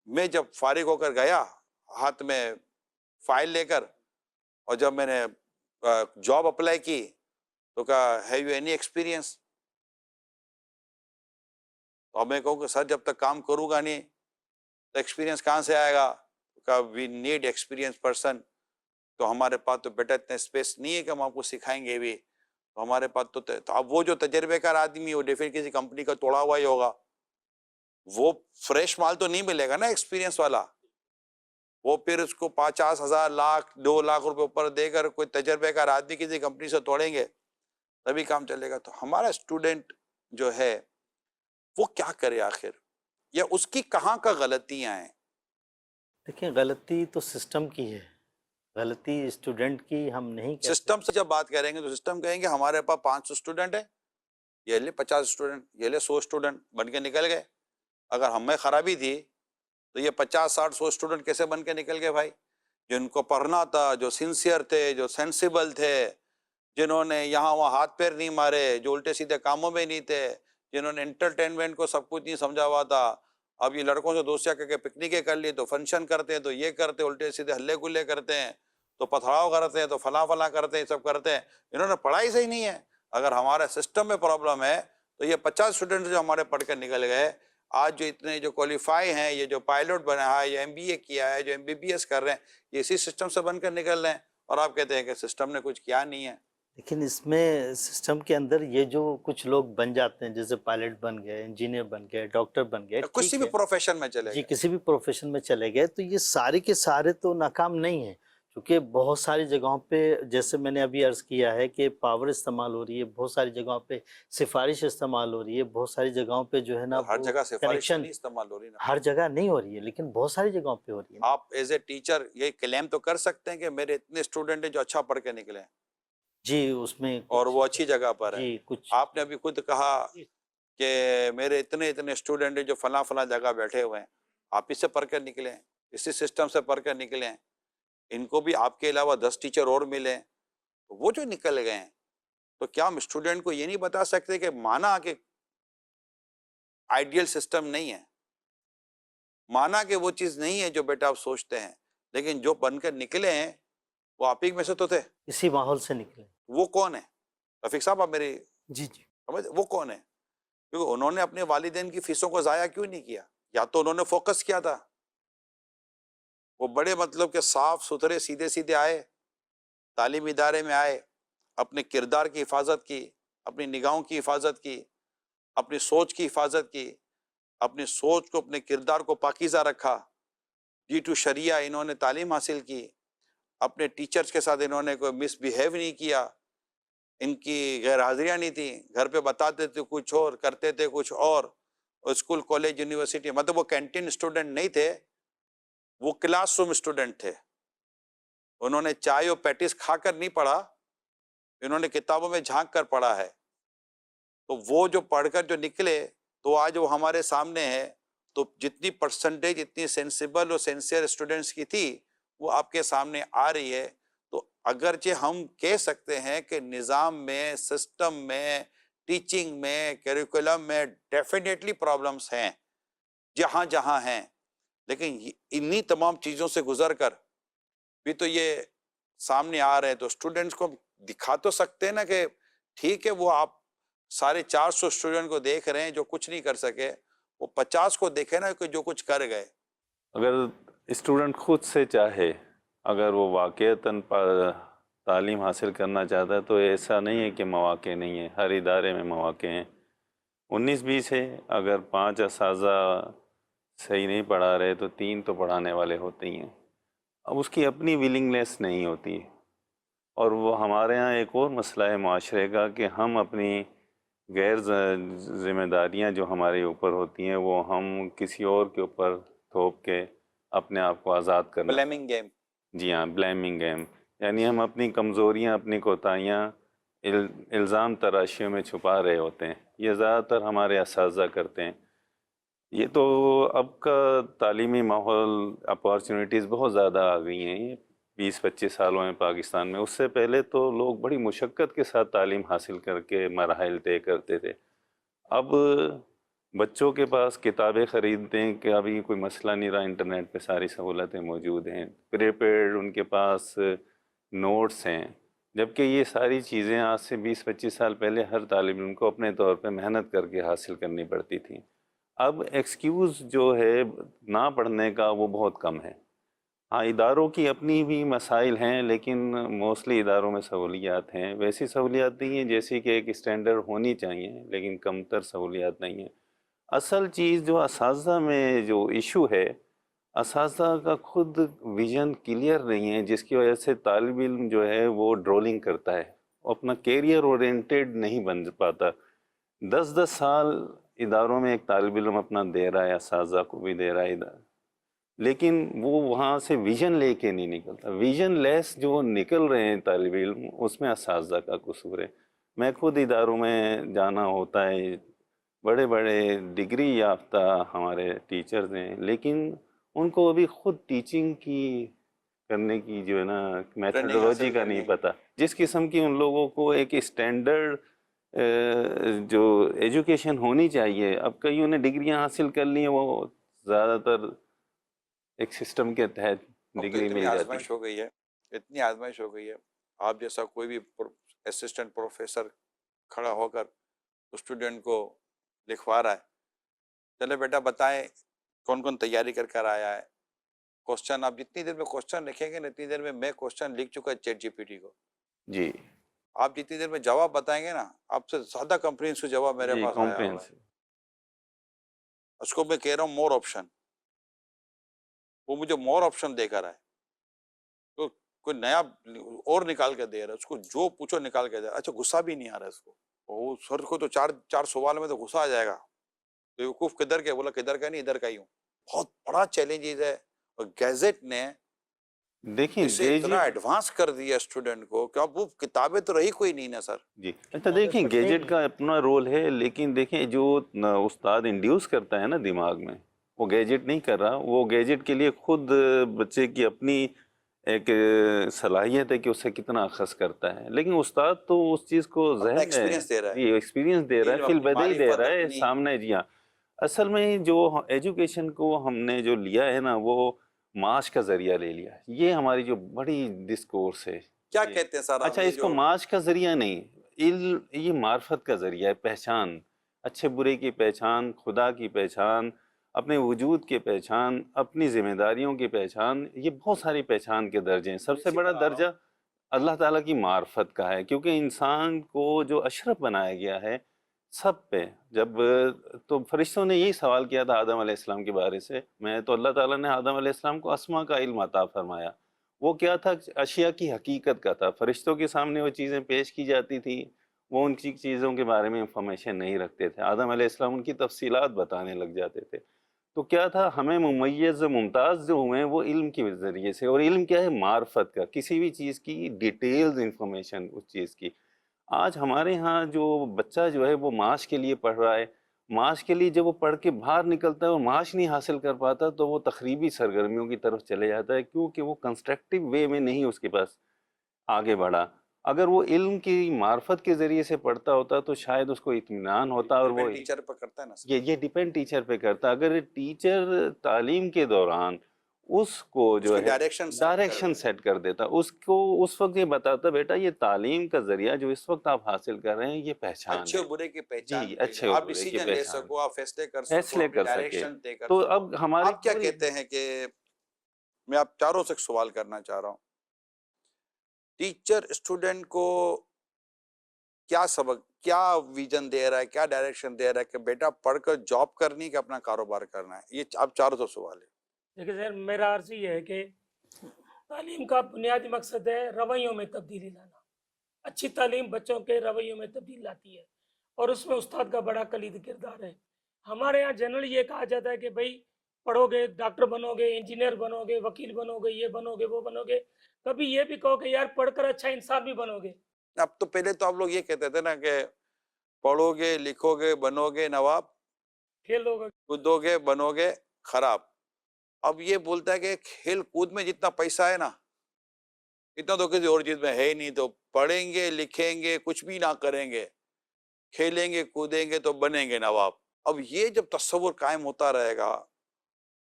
میں جب فارغ ہو کر گیا ہاتھ میں فائل لے کر، اور جب میں نے جاب اپلائی کی تو کہا ہیو یو اینی ایکسپیرئنس؟ اور میں کہوں کہ سر جب تک کام کروں گا نہیں تو ایکسپیرئنس کہاں سے آئے گا؟ کہا وی نیڈ ایکسپیرئنس پرسن. تو ہمارے پاس تو بیٹا اتنا اسپیس نہیں ہے کہ ہم آپ کو سکھائیں گے بھی. تو ہمارے پاس تو اب وہ جو تجربے کار آدمی ہے وہ ڈیفینیٹ کسی کمپنی کا توڑا ہوا ہی ہوگا، وہ فریش مال تو نہیں ملے گا نا ایکسپیرئنس والا. وہ پھر اس کو 50,000 لاکھ 2 لاکھ روپے اوپر دے کر کوئی تجربے کار آدمی کسی کمپنی سے توڑیں گے تبھی کام چلے گا. تو ہمارا اسٹوڈنٹ جو ہے وہ کیا کرے آخر، یا اس کی کہاں کا غلطیاں ہیں؟ دیکھیں غلطی تو سسٹم کی ہے، غلطی اسٹوڈنٹ کی ہم نہیں کہتے. سسٹم سے جب بات کریں گے تو سسٹم کہیں گے ہمارے پاس 500 اسٹوڈنٹ ہیں، یہ لے 50 اسٹوڈنٹ، یہ لے 100 اسٹوڈنٹ بن کے نکل گئے. اگر ہم میں خرابی تھی تو یہ 50 60 100 اسٹوڈنٹ کیسے بن کے نکل گئے بھائی؟ جن کو پڑھنا تھا، جو سنسیئر تھے، جو سینسیبل تھے، جنہوں نے یہاں وہاں ہاتھ پیر نہیں مارے، جو الٹے سیدھے کاموں میں نہیں تھے، جنہوں نے انٹرٹینمنٹ کو سب کچھ نہیں سمجھا ہوا تھا. اب یہ لڑکوں سے دوستیاں کر کے پکنکیں کر لی تو فنکشن کرتے ہیں، تو یہ کرتے ہیں، الٹے سیدھے ہلے گلے کرتے ہیں، تو پتھراؤ کرتے ہیں، تو فلاں فلاں کرتے ہیں، سب کرتے ہیں. انہوں نے پڑھائی صحیح نہیں ہے. اگر ہمارے سسٹم میں پرابلم ہے تو یہ 50 اسٹوڈنٹ جو ہمارے پڑھ کر نکل گئے، آج جو اتنے جو کوالیفائی ہیں، یہ جو پائلٹ بنا ہے، یہ MBA کیا ہے، جو MBBS کر رہے ہیں، یہ اسی سسٹم سے بن کر نکل رہے ہیں. اور آپ کہتے ہیں کہ سسٹم نے کچھ کیا نہیں ہے. لیکن اس میں سسٹم کے اندر یہ جو کچھ لوگ بن جاتے ہیں، جیسے پائلٹ بن گئے، انجینئر بن گئے، ڈاکٹر بن گئے، کسی ٹھیک بھی ہے پروفیشن میں چلے جی، گئے. کسی بھی پروفیشن میں چلے گئے، تو یہ سارے کے سارے تو ناکام نہیں ہیں. کیونکہ بہت ساری جگہوں پہ، جیسے میں نے ابھی عرض کیا ہے کہ پاور استعمال ہو رہی ہے، بہت ساری جگہوں پہ سفارش استعمال ہو رہی ہے، بہت ساری جگہوں پہ جو ہے نا ہر وہ جگہ سفارش کنیکشن نہیں استعمال ہو رہی نا. ہر جگہ نہیں ہو رہی ہے، لیکن بہت ساری جگہوں پہ ہو رہی ہے. آپ ایز اے ٹیچر یہ کلیم تو کر سکتے ہیں کہ میرے اتنے اسٹوڈنٹ ہیں جو اچھا پڑھ کے نکلے ہیں جی، اس میں اور کچھ وہ اچھی جگہ پر ہے. جی کچھ آپ نے ابھی خود کہا کہ میرے اتنے اسٹوڈنٹ ہیں جو فلاں فلاں جگہ بیٹھے ہوئے ہیں. آپ اس سے پڑھ کر نکلے ہیں، اسی سسٹم سے پڑھ کر نکلے ہیں. ان کو بھی آپ کے علاوہ 10 ٹیچر اور ملے، وہ جو نکل گئے ہیں، تو کیا ہم اسٹوڈنٹ کو یہ نہیں بتا سکتے کہ مانا کہ آئیڈیل سسٹم نہیں ہے، مانا کہ وہ چیز نہیں ہے جو بیٹا آپ سوچتے ہیں، لیکن جو بن کر نکلے ہیں وہ آپ ہی میں سے تو تھے. اسی ماحول سے نکلے. وہ کون ہے؟ رفیق صاحب آپ میری جی جی سمجھ، وہ کون ہے؟ کیونکہ انہوں نے اپنے والدین کی فیسوں کو ضائع کیوں نہیں کیا؟ یا تو انہوں نے فوکس کیا تھا، وہ بڑے مطلب کہ صاف ستھرے سیدھے سیدھے آئے، تعلیمی ادارے میں آئے، اپنے کردار کی حفاظت کی، اپنی نگاہوں کی حفاظت کی، اپنی سوچ کی حفاظت کی، اپنی سوچ کو، اپنے کردار کو پاکیزہ رکھا. ٹو شریعہ انہوں نے تعلیم حاصل کی. اپنے ٹیچرز کے ساتھ انہوں نے کوئی مس بیہیو نہیں کیا، ان کی غیر حاضریاں نہیں تھیں، گھر پہ بتاتے تھے کچھ اور، کرتے تھے کچھ اور. اسکول، کالج، یونیورسٹی، مطلب وہ کینٹین اسٹوڈنٹ نہیں تھے، وہ کلاس روم اسٹوڈنٹ تھے. انہوں نے چائے اور پیٹیز کھا کر نہیں پڑھا، انہوں نے کتابوں میں جھانک کر پڑھا ہے. تو وہ جو پڑھ کر جو نکلے تو آج وہ ہمارے سامنے ہے. تو جتنی پرسنٹیج اتنی سینسیبل اور سینسیئر اسٹوڈنٹس کی تھی وہ آپ کے سامنے آ رہی ہے. تو اگرچہ ہم کہہ سکتے ہیں کہ نظام میں، سسٹم میں، ٹیچنگ میں، کیریکولم میں ڈیفینیٹلی پرابلمس ہیں جہاں جہاں ہیں، لیکن انہی تمام چیزوں سے گزر کر بھی تو یہ سامنے آ رہے ہیں. تو اسٹوڈنٹس کو دکھا تو سکتے ہیں نا کہ ٹھیک ہے، وہ آپ سارے 400 اسٹوڈنٹ کو دیکھ رہے ہیں جو کچھ نہیں کر سکے، وہ 50 کو دیکھے نا کہ جو کچھ کر گئے. اگر اسٹوڈنٹ خود سے چاہے، اگر وہ واقعتاً تعلیم حاصل کرنا چاہتا ہے، تو ایسا نہیں ہے کہ مواقع نہیں ہیں، ہر ادارے میں مواقع ہیں. 19-20 ہے، اگر 5 اساتذہ صحیح نہیں پڑھا رہے تو 3 تو پڑھانے والے ہوتے ہی ہیں. اب اس کی اپنی ولنگنیس نہیں ہوتی. اور وہ ہمارے ہاں ایک اور مسئلہ ہے معاشرے کا کہ ہم اپنی غیر ذمہ داریاں جو ہمارے اوپر ہوتی ہیں وہ ہم کسی اور کے اوپر تھوپ کے اپنے آپ کو آزاد کرنا. Blaming game. جی ہاں، بلیمنگ گیم، یعنی ہم اپنی کمزوریاں، اپنی کوتاہیاں الزام تراشیوں میں چھپا رہے ہوتے ہیں. یہ زیادہ تر ہمارے اساتذہ کرتے ہیں. یہ تو اب کا تعلیمی ماحول، اپارچونیٹیز بہت زیادہ آ گئی ہیں 20-25 سالوں میں پاکستان میں. اس سے پہلے تو لوگ بڑی مشقت کے ساتھ تعلیم حاصل کر کے مراحل طے کرتے تھے. اب بچوں کے پاس کتابیں خریدتے ہیں کہ ابھی کوئی مسئلہ نہیں رہا، انٹرنیٹ پہ ساری سہولتیں موجود ہیں، پریپیڈ ان کے پاس نوٹس ہیں. جبکہ یہ ساری چیزیں آج سے 20-25 سال پہلے ہر طالب علم کو اپنے طور پہ محنت کر کے حاصل کرنی پڑتی تھیں. اب ایکسکیوز جو ہے نہ پڑھنے کا وہ بہت کم ہے. ہاں، اداروں کی اپنی بھی مسائل ہیں، لیکن موسٹلی اداروں میں سہولیات ہیں. ویسی سہولیات نہیں ہیں جیسی کہ ایک اسٹینڈرڈ ہونی چاہیے، لیکن کم تر سہولیات نہیں ہیں. اصل چیز جو اساتذہ میں جو ایشو ہے، اساتذہ کا خود ویژن کلیئر نہیں ہے، جس کی وجہ سے طالب علم جو ہے وہ ڈرولنگ کرتا ہے، وہ اپنا کیریئر اورینٹیڈ نہیں بن پاتا. 10 سال اداروں میں ایک طالب علم اپنا دے رہا ہے، اساتذہ کو بھی دے رہا ہے لیکن وہ وہاں سے ویژن لے کے نہیں نکلتا. ویژن لیس جو نکل رہے ہیں طالب علم، اس میں اساتذہ کا قصور ہے. میں خود اداروں میں جانا ہوتا ہے، بڑے بڑے ڈگری یافتہ ہمارے ٹیچرز ہیں، لیکن ان کو ابھی خود ٹیچنگ کی کرنے کی جو ہے نا ٹریننگ میتھڈولوجی حاصل کا کرنے نہیں کی۔ پتہ، جس قسم کی ان لوگوں کو ایک اسٹینڈرڈ جو ایجوکیشن ہونی چاہیے، اب کئیوں نے ڈگریاں حاصل کر لی ہیں، وہ زیادہ تر ایک سسٹم کے تحت اب تو ڈگری اتنی مل جاتی آزمائش ہو گئی ہے، اتنی آزمائش ہو گئی ہے، آپ جیسا کوئی بھی اسسٹنٹ پروفیسر کھڑا ہو کر اسٹوڈنٹ کو لکھوا رہا ہے، چلے بیٹا بتائیں کون کون تیاری کر کر آیا ہے، کوشچن آپ جتنی دیر میں کوشچن لکھیں گے اتنی دیر میں کوشچن لکھ چکا ہے چیٹ جی پی ٹی کو، جی آپ جتنی دیر میں جواب بتائیں گے نا آپ سے زیادہ کمپریہنسو جواب میرے جی پاس آیا ہوا ہے، کمپریہنسو، اس کو میں کہہ رہا ہوں مور آپشن، وہ مجھے مور آپشن دے کر آئے، تو کوئی نیا اور نکال کے دے رہا ہے، اس کو جو پوچھو نکال کے دے رہا ہے، اچھا غصہ بھی نہیں آ رہا ہے اس کو، وہ سر کو تو چار سوال میں تو غصہ آ جائے گا، بیوقوف کدھر کے، بولا کدھر کا نہیں ادھر کا ہی ہوں، بہت بڑا چیلنجز ہے، اور گیزٹ نے دیکھیں اسے اتنا گیجٹ، ایڈوانس کر دیا اسٹوڈنٹ کو کہ اب وہ کتابیں تو رہی کوئی نہیں نا سر، جی اچھا دیکھیں گیجٹ کا اپنا رول ہے، لیکن دیکھیں جو استاد انڈیوس کرتا ہے نا دماغ میں، وہ گیجٹ نہیں کر رہا، وہ گیجٹ کے لیے خود بچے کی اپنی ایک صلاحیت ہے کہ اسے کتنا اخذ کرتا ہے، لیکن استاد تو اس چیز کو اپنا ذہن میں ایکسپیرینس دے رہا ہے، جی ایکسپیرینس دے رہا ہے، علم فی اپنی البدیہی دے معرفت رہا ہے اپنی، سامنے، جی ہاں۔ اصل میں جو ایجوکیشن کو ہم نے جو لیا ہے نا وہ معاش کا ذریعہ لے لیا، یہ ہماری جو بڑی ڈسکورس ہے۔ کیا یہ کہتے ہیں سر آپ اچھا، یہ اس کو جو معاش کا ذریعہ نہیں، علم یہ معرفت کا ذریعہ ہے، پہچان، اچھے برے کی پہچان، خدا کی پہچان، اپنے وجود کی پہچان، اپنی ذمہ داریوں کی پہچان، یہ بہت ساری پہچان کے درجے ہیں۔ سب سے بڑا درجہ اللہ تعالیٰ کی معرفت کا ہے، کیونکہ انسان کو جو اشرف بنایا گیا ہے سب پہ، جب تو فرشتوں نے یہی سوال کیا تھا آدم علیہ السلام کے بارے سے، میں تو اللہ تعالیٰ نے آدم علیہ السلام کو اسما کا علم عطا فرمایا، وہ کیا تھا؟ اشیاء کی حقیقت کا تھا، فرشتوں کے سامنے وہ چیزیں پیش کی جاتی تھی، وہ ان کی چیزوں کے بارے میں انفارمیشن نہیں رکھتے تھے، آدم علیہ السلام ان کی تفصیلات بتانے لگ جاتے تھے، تو کیا تھا؟ ہمیں ممیز ممتاز جو ہوئے ہیں وہ علم کے ذریعے سے، اور علم کیا ہے؟ معرفت کا، کسی بھی چیز کی ڈیٹیلز انفارمیشن اس چیز کی۔ آج ہمارے ہاں جو بچہ جو ہے وہ معاش کے لیے پڑھ رہا ہے، معاش کے لیے جب وہ پڑھ کے باہر نکلتا ہے اور معاش نہیں حاصل کر پاتا تو وہ تخریبی سرگرمیوں کی طرف چلے جاتا ہے، کیونکہ وہ کنسٹرکٹیو وے میں نہیں اس کے پاس آگے بڑھا۔ اگر وہ علم کی معرفت کے ذریعے سے پڑھتا ہوتا تو شاید اس کو اطمینان ہوتا، اور وہ ٹیچر پہ کرتا ہے نا سر، یہ ڈیپینڈ ٹیچر پہ کرتا۔ اگر ٹیچر تعلیم کے دوران اس کو اس جو کی ہے ڈائریکشن سیٹ کر دیتا، اس کو اس وقت یہ بتاتا بیٹا یہ تعلیم کا ذریعہ جو اس وقت آپ حاصل کر رہے ہیں یہ پہچان اچھے ہے، و برے کی پہچان جی کے اچھے لیے اور آپ برے کی ڈیسیجن لے پہچان، سکو، آپ فیصلے کر سکو، فیصلے اپنی کر سکے۔ ڈائریکشن طے کر تو سکو۔ اب ہماری آپ کیا پوری- کہتے ہیں کہ میں آپ چاروں سے سوال کرنا چاہ رہا ہوں، ٹیچر اسٹوڈنٹ کو کیا سبق، کیا ویژن دے رہا ہے، کیا ڈائریکشن دے رہا ہے کہ بیٹا پڑھ کر جاب کرنی کہ اپنا کاروبار کرنا ہے؟ یہ آپ چاروں سے سوال ہے۔ دیکھیے سر، میرا عرض یہ ہے کہ تعلیم کا بنیادی مقصد ہے رویوں میں تبدیلی لانا، اچھی تعلیم بچوں کے رویوں میں تبدیل لاتی ہے، اور اس میں استاد کا بڑا کلیدی کردار ہے۔ ہمارے یہاں جنرل یہ کہا جاتا ہے کہ بھائی پڑھو گے ڈاکٹر بنو گے، انجینئر بنو گے، وکیل بنو گے، یہ بنو گے، وہ بنو گے، کبھی یہ بھی کہو کہ یار پڑھ کر اچھا انسان بھی بنو گے۔ اب تو پہلے تو آپ لوگ یہ کہتے تھے نا کہ پڑھو گے، لکھو گے، بنو گے نواب، کھیل ہوگا، کودو گے، بنو گے خراب۔ اب یہ بولتا ہے کہ کھیل کود میں جتنا پیسہ ہے نا اتنا تو کسی اور چیز میں ہے ہی نہیں، تو پڑھیں گے، لکھیں گے، کچھ بھی نہ کریں گے، کھیلیں گے، کودیں گے تو بنیں گے نواب۔ اب یہ جب تصور قائم ہوتا رہے گا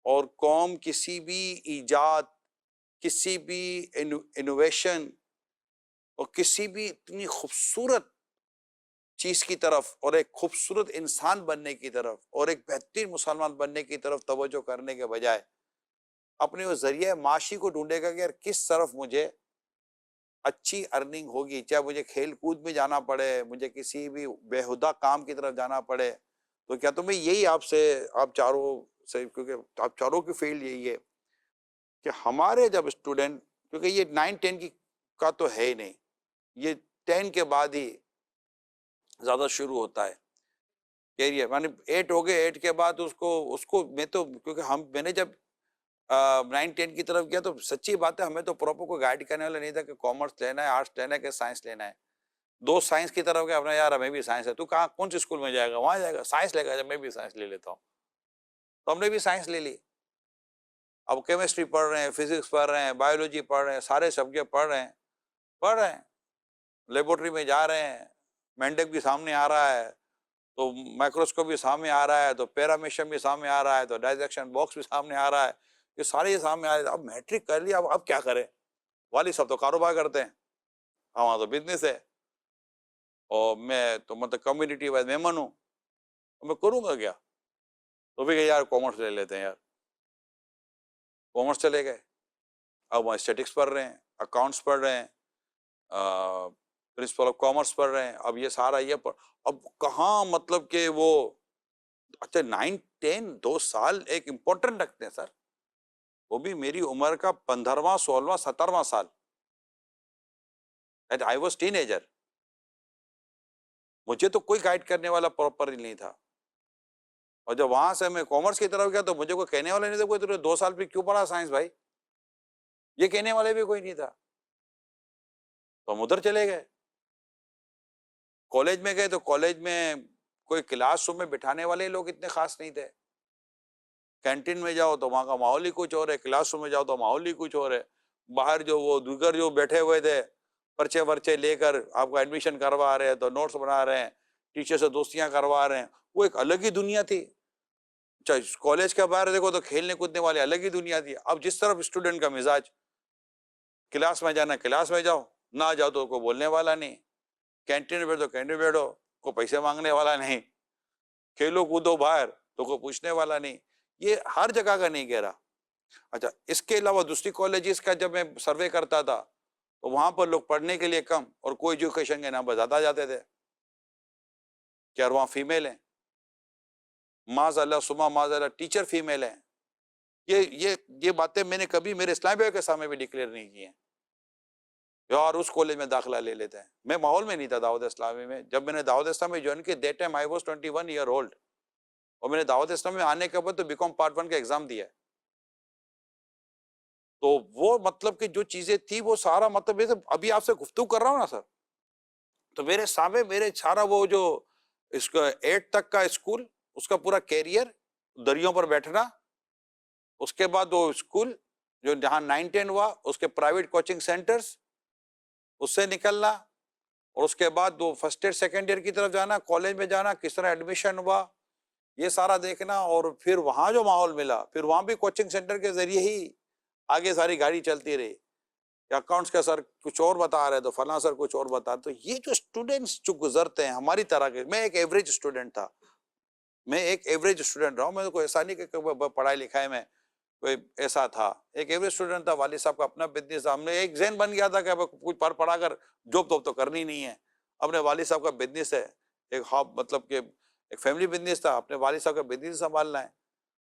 اور قوم کسی بھی ایجاد، کسی بھی انوویشن اور کسی بھی اتنی خوبصورت چیز کی طرف اور ایک خوبصورت انسان بننے کی طرف اور ایک بہترین مسلمان بننے کی طرف توجہ کرنے کے بجائے اپنے وہ ذریعہ معاشی کو ڈھونڈے گا کہ یار کس طرف مجھے اچھی ارننگ ہوگی، چاہے مجھے کھیل کود میں جانا پڑے، مجھے کسی بھی بےہودہ کام کی طرف جانا پڑے۔ تو کیا تمہیں یہی آپ چاروں سے، کیونکہ آپ چاروں کی فیلڈ یہی ہے کہ ہمارے جب اسٹوڈنٹ، کیونکہ یہ 9-10 کا تو ہے ہی نہیں، یہ 10 کے بعد ہی زیادہ شروع ہوتا ہے کیریئر، یعنی 8 ہو گئے، 8 کے بعد اس کو میں تو، کیونکہ میں نے جب 9-10 کی طرف گیا تو سچی بات ہے ہمیں تو پراپر کوئی گائیڈ کرنے والا نہیں تھا کہ کامرس لینا ہے، آرٹس لینا ہے کہ سائنس لینا ہے۔ دو سائنس کی طرف گیا، اپنا یار ہمیں بھی سائنس ہے، تو کہاں کون سی اسکول میں جائے گا؟ وہاں جائے گا، سائنس لے گا، جب میں بھی سائنس لے لیتا ہوں، تو ہم نے بھی سائنس لے لی۔ اب کیمسٹری پڑھ رہے ہیں, فزکس پڑھ رہے ہیں, بایولوجی پڑھ رہے ہیں, سارے سبجیکٹ پڑھ رہے ہیں, لیبورٹری میں جا رہے ہیں, مینڈک بھی سامنے آ رہا ہے, تو مائکروسکوپ بھی سامنے آ رہا ہے, تو پیرامیشن بھی سامنے آ رہا ہے, تو ڈائزیکشن باکس بھی سامنے آ رہا ہے, یہ سارے سامنے آ رہے ہیں. اب میٹرک کر لیا, اب کیا کریں؟ والد صاحب تو کاروبار کرتے ہیں, ہمارا تو بزنس ہے, اور میں تو مطلب کمیونٹی وائز ممبر ہوں, میں کروں گا کیا؟ تو بھی کہ یار کامرس لے لیتے ہیں یار, کامرس چلے گئے. اب وہاں اسٹیٹکس پڑھ رہے ہیں, اکاؤنٹس پڑھ رہے ہیں, پرنسپل آف کامرس پڑھ رہے ہیں. اب یہ سارا یہ اب کہاں مطلب کہ وہ اچھا 9 10 2 سال ایک امپورٹنٹ رکھتے ہیں سر, وہ بھی میری عمر کا 15واں 16واں 17واں سال, آئی واز ٹین ایجر. مجھے تو کوئی گائیڈ کرنے والا پراپر نہیں تھا, اور جب وہاں سے میں کامرس کی طرف گیا تو مجھے کوئی کہنے والا نہیں تھا, کوئی تو 2 سال پہ کیوں پڑھا سائنس بھائی, یہ کہنے والے بھی کوئی نہیں تھا. تو ہم ادھر چلے گئے, کالج میں گئے تو کالج میں کوئی کلاس روم میں بٹھانے والے لوگ اتنے خاص نہیں تھے. کینٹین میں جاؤ تو وہاں کا ماحول ہی کچھ اور ہے, کلاس روم میں جاؤ تو ماحول ہی کچھ اور ہے. باہر جو وہ دیگر جو بیٹھے ہوئے تھے پرچے ورچے لے کر آپ کو ایڈمیشن کروا رہے ہیں, تو نوٹس بنا رہے ہیں, ٹیچر سے دوستیاں کروا رہے ہیں, وہ ایک الگ ہی دنیا تھی. کالج کے باہر دیکھو تو کھیلنے کودنے والے الگ ہی دنیا تھی. اب جس طرف اسٹوڈنٹ کا مزاج, کلاس میں جانا کلاس میں جاؤ, نہ جاؤ تو کوئی بولنے والا نہیں, کینٹین میں بیٹھو کینٹین میں بیٹھو, کوئی پیسے مانگنے والا نہیں, کھیلو کودو باہر تو کوئی پوچھنے والا نہیں. یہ ہر جگہ کا نہیں کہہ رہا. اچھا اس کے علاوہ دوسری کالجز کا جب میں سروے کرتا تھا تو وہاں پر لوگ پڑھنے کے لیے کم اور کوئی ایجوکیشن کے نام پر زیادہ جاتے تھے, کیا وہاں فیمیل ہیں, معاذ اللہ سما معاذ اللہ ٹیچر فیمیل ہیں. یہ باتیں میں نے کبھی میرے اسلامی بھائی کے سامنے بھی ڈکلیئر نہیں کی ہیں, یار اس کالج میں داخلہ لے لیتے ہیں. میں ماحول میں نہیں تھا دعوت اسلامی میں. جب میں نے دعوت اسلامی جوائن کی that time I was 21 year old, اور میں نے دعوت اسلامی میں آنے کے بعد تو بیکام پارٹ 1 کا ایگزام دیا ہے. تو وہ مطلب کہ جو چیزیں تھی وہ سارا مطلب ابھی آپ سے گفتگو کر رہا ہوں نا سر, تو میرے سامنے میرے سارا وہ جو اس کا 8 تک کا اسکول, اس کا پورا کیریئر, دریوں پر بیٹھنا, اس کے بعد وہ اسکول جو جہاں 9 10 ہوا, اس کے پرائیویٹ کوچنگ سینٹرز, اس سے نکلنا, اور اس کے بعد وہ فرسٹ ایئر سیکنڈ ایئر کی طرف جانا, کالج میں جانا, کس طرح ایڈمیشن ہوا, یہ سارا دیکھنا. اور پھر وہاں جو ماحول ملا, پھر وہاں بھی کوچنگ سینٹر کے ذریعے ہی آگے ساری گاڑی چلتی رہی. اکاؤنٹس کا سر کچھ اور بتا رہے تو فلاں سر کچھ اور بتا. تو یہ جو اسٹوڈنٹس جو گزرتے ہیں ہماری طرح کے, میں ایک ایوریج اسٹوڈنٹ تھا, میں ایک ایوریج اسٹوڈنٹ رہا ہوں. میں کوئی ایسا نہیں کہ پڑھائی لکھائی میں کوئی ایسا تھا, ایک ایوریج اسٹوڈنٹ تھا. والد صاحب کا اپنا بزنس تھا, ہم نے ایک ذہن بن گیا تھا کہ کچھ پڑھا کر جاب تو کرنی نہیں ہے. اپنے والد صاحب کا بزنس ہے, ایک مطلب کہ ایک فیملی بزنس تھا, اپنے والد صاحب کا بزنس سنبھالنا ہے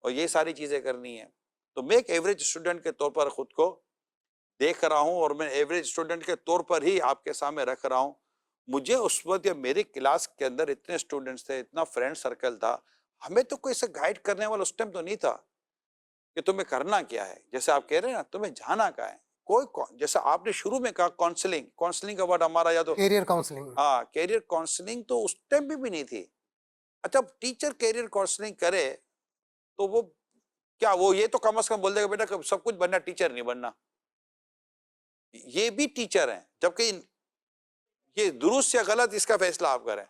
اور یہ ساری چیزیں کرنی ہے. تو میں ایک ایوریج اسٹوڈنٹ کے طور پر خود کو دیکھ رہا ہوں, اور میں ایوریج اسٹوڈنٹ کے طور پر ہی آپ کے سامنے رکھ رہا ہوں. مجھے اس وقت یا میری کلاس کے اندر اتنے اسٹوڈنٹس تھے, اتنا فرینڈ سرکل تھا, ہمیں تو کوئی سے گائیڈ کرنے والا اس ٹائم تو نہیں تھا کہ تمہیں کرنا کیا ہے. جیسے آپ کہہ رہے ہیں نا, تمہیں جانا کہاں ہے, کوئی جیسا آپ نے شروع میں کہا کاؤنسلنگ کا ورڈ ہمارا یا تو کیریئر کاؤنسلنگ. ہاں کیریئر کاؤنسلنگ تو اس ٹائم بھی نہیں تھی. اچھا ٹیچر کیریئر کاؤنسلنگ کرے تو وہ کیا, وہ یہ تو کم از کم بول دے گا بیٹا سب کچھ بننا, ٹیچر نہیں بننا. یہ بھی ٹیچر ہیں, جبکہ یہ درست یا غلط اس کا فیصلہ آپ کریں.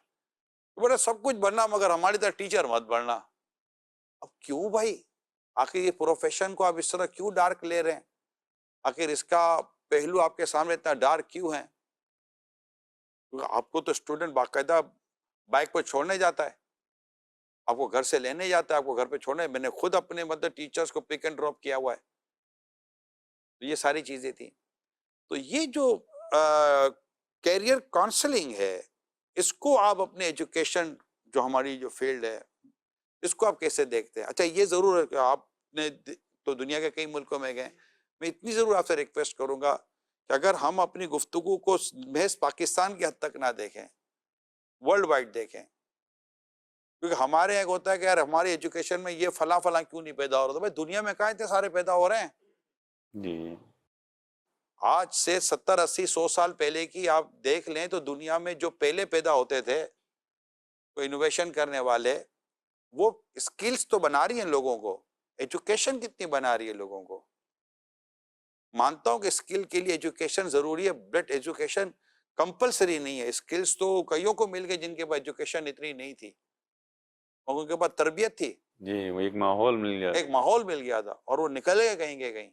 بیٹا سب کچھ بننا مگر ہماری طرح ٹیچر مت بننا. اب کیوں بھائی, آخر یہ پروفیشن کو آپ اس طرح کیوں ڈارک لے رہے ہیں, آخر اس کا پہلو آپ کے سامنے اتنا ڈارک کیوں ہے؟ آپ کو تو اسٹوڈنٹ باقاعدہ بائک پہ چھوڑنے جاتا ہے, آپ کو گھر سے لینے جاتا ہے, آپ کو گھر پہ چھوڑنے. میں نے خود اپنے مطلب ٹیچرز کو پک اینڈ ڈراپ کیا ہوا ہے. تو یہ ساری چیزیں تھیں. تو یہ جو کیریئر کاؤنسلنگ ہے, اس کو آپ اپنے ایجوکیشن جو ہماری جو فیلڈ ہے اس کو آپ کیسے دیکھتے ہیں؟ اچھا یہ ضرور ہے کہ آپ نے تو دنیا کے کئی ملکوں میں گئے, میں اتنی ضرور آپ سے ریکویسٹ کروں گا کہ اگر ہم اپنی گفتگو کو محض پاکستان کی حد تک نہ دیکھیں, ورلڈ وائڈ دیکھیں. کیونکہ ہمارے ایک ہوتا ہے کہ یار ہماری ایجوکیشن میں یہ فلاں کیوں نہیں پیدا ہو رہا, تو بھائی دنیا میں کہاں اتنے سارے پیدا ہو رہے ہیں. جی آج سے 70 80 100 سال پہلے کی آپ دیکھ لیں تو دنیا میں جو پہلے پیدا ہوتے تھے کوئی انوویشن کرنے والے, وہ اسکلز تو بنا رہی ہیں لوگوں کو, ایجوکیشن کتنی بنا رہی ہے لوگوں کو. مانتا ہوں کہ اسکل کے لیے ایجوکیشن ضروری ہے، بٹ ایجوکیشن کمپلسری نہیں ہے. اسکلس تو کئیوں کو مل گئے جن کے پاس ایجوکیشن اتنی نہیں تھی اور ان کے پاس تربیت تھی، جی وہ ایک ماحول مل گیا. ایک ماحول مل گیا تھا اور وہ نکل گئے کہیں گے کہیں،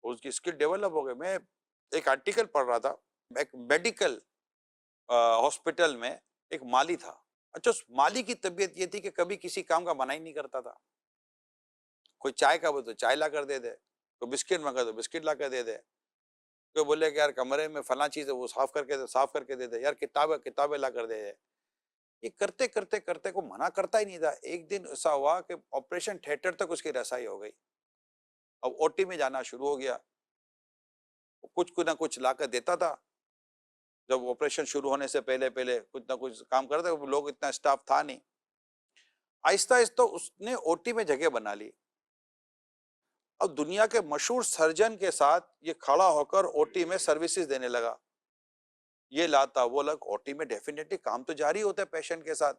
اس کی اسکل ڈیولپ ہو گئے. میں ایک آرٹیکل پڑھ رہا تھا، ایک میڈیکل ہاسپٹل میں ایک مالی تھا. اچھا اس مالی کی طبیعت یہ تھی کہ کبھی کسی کام کا منع ہی نہیں کرتا تھا. کوئی چائے کا بولے تو چائے لا کر دے دے، کوئی بسکٹ مانگا تو بسکٹ لا کر دے دے، کوئی بولے کہ یار کمرے میں فلاں چیز ہے وہ صاف کر کے دے دے، یار کتابیں لا کر دے دے. یہ کرتے کرتے کرتے کو منع کرتا ہی نہیں تھا. ایک دن ایسا ہوا کہ آپریشن تھیٹر تک اس کی رسائی ہو گئی. اب او ٹی میں جانا شروع ہو گیا، کچھ نہ کچھ لا کر دیتا تھا. جب آپریشن شروع ہونے سے پہلے کچھ نہ کچھ کام کرتے، لوگ اتنا اسٹاف تھا نہیں. آہستہ آہستہ اس نے او ٹی میں جگہ بنا لی. اب دنیا کے مشہور سرجن کے ساتھ یہ کھڑا ہو کر او ٹی میں سروسز دینے لگا. یہ لاتا وہ لگ او ٹی میں ڈیفینیٹلی کام تو جاری ہوتا ہے پیشنٹ کے ساتھ،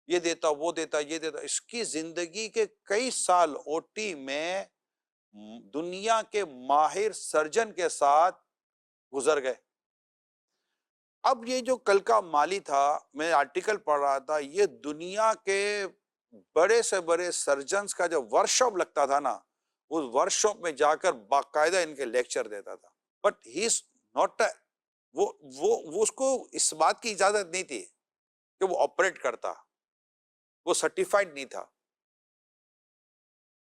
یہ دیتا وہ دیتا یہ دیتا. اس کی زندگی کے کئی سال او ٹی میں دنیا کے ماہر سرجن کے ساتھ گزر گئے. اب یہ جو کل کا مالی تھا، میں آرٹیکل پڑھ رہا تھا، یہ دنیا کے بڑے سے بڑے سرجنز کا جو ورکشاپ لگتا تھا نا، اس ورکشاپ میں جا کر باقاعدہ ان کے لیکچر دیتا تھا. بٹ ہی از ناٹ وہ اس کو اس بات کی اجازت نہیں تھی کہ وہ آپریٹ کرتا، وہ سرٹیفائڈ نہیں تھا،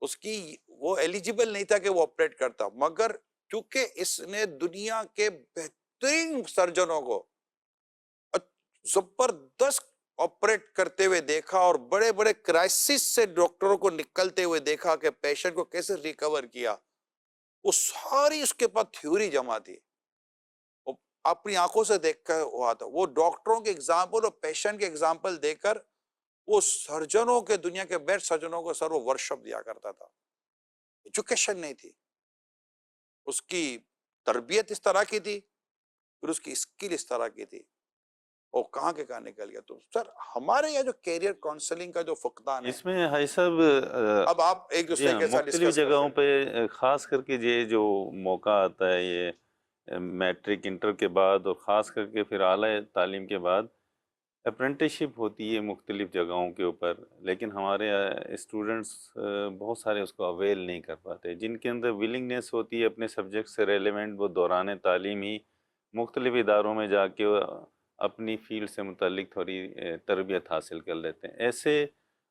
اس کی وہ ایلیجیبل نہیں تھا کہ وہ آپریٹ کرتا. مگر کیونکہ اس نے دنیا کے بہترین سرجنوں کو زبردست آپریٹ کرتے ہوئے دیکھا اور بڑے بڑے کرائسس سے ڈاکٹروں کو نکلتے ہوئے دیکھا کہ پیشنٹ کو کیسے ریکور کیا، وہ ساری اس کے پاس تھیوری جمع تھی، وہ اپنی آنکھوں سے دیکھ کر ہوا تھا. وہ ڈاکٹروں کے ایگزامپل اور پیشنٹ کے ایگزامپل دے کر وہ سرجنوں کے، دنیا کے بیسٹ سرجنوں کو سر وہ ورکشاپ دیا کرتا تھا. ایجوکیشن نہیں تھی، اس کی تربیت اس طرح کی تھی، پھر اس کی اسکل اس طرح کی تھی، اور کہاں کے کہاں نکل گیا. تو سر ہمارے یہاں جو کیریئر کاؤنسلنگ کا جو فقدان ہے، اس میں حاجی صاحب اب آپ ایک جی دوسرے ہاں کے ساتھ مختلف ڈسکس کر جگہوں سکتے ہیں. پہ خاص کر کے یہ جو موقع آتا ہے یہ میٹرک انٹر کے بعد اور خاص کر کے پھر اعلیٰ تعلیم کے بعد اپرنٹسشپ ہوتی ہے مختلف جگہوں کے اوپر، لیکن ہمارے اسٹوڈنٹس بہت سارے اس کو اویل نہیں کر پاتے. جن کے اندر ولنگنیس ہوتی ہے اپنے سبجیکٹ سے ریلیونٹ، وہ دوران تعلیم ہی مختلف اداروں میں جا کے اپنی فیلڈ سے متعلق تھوڑی تربیت حاصل کر لیتے ہیں. ایسے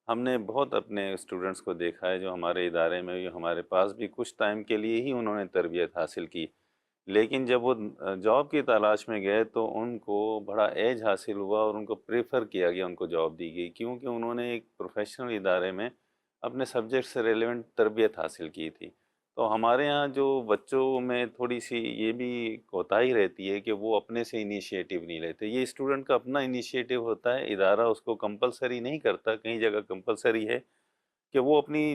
ہم نے بہت اپنے اسٹوڈنٹس کو دیکھا ہے جو ہمارے ادارے میں بھی، ہمارے پاس بھی کچھ ٹائم کے لیے ہی انہوں نے تربیت حاصل کی، لیکن جب وہ جاب کی تلاش میں گئے تو ان کو بڑا ایج حاصل ہوا اور ان کو پریفر کیا گیا، ان کو جاب دی گئی کیونکہ انہوں نے ایک پروفیشنل ادارے میں اپنے سبجیکٹ سے ریلیونٹ تربیت حاصل کی تھی. تو ہمارے ہاں جو بچوں میں تھوڑی سی یہ بھی کوتاہی رہتی ہے کہ وہ اپنے سے انیشیٹو نہیں لیتے. یہ اسٹوڈنٹ کا اپنا انیشیٹو ہوتا ہے، ادارہ اس کو کمپلسری نہیں کرتا. کئی جگہ کمپلسری ہے کہ وہ اپنی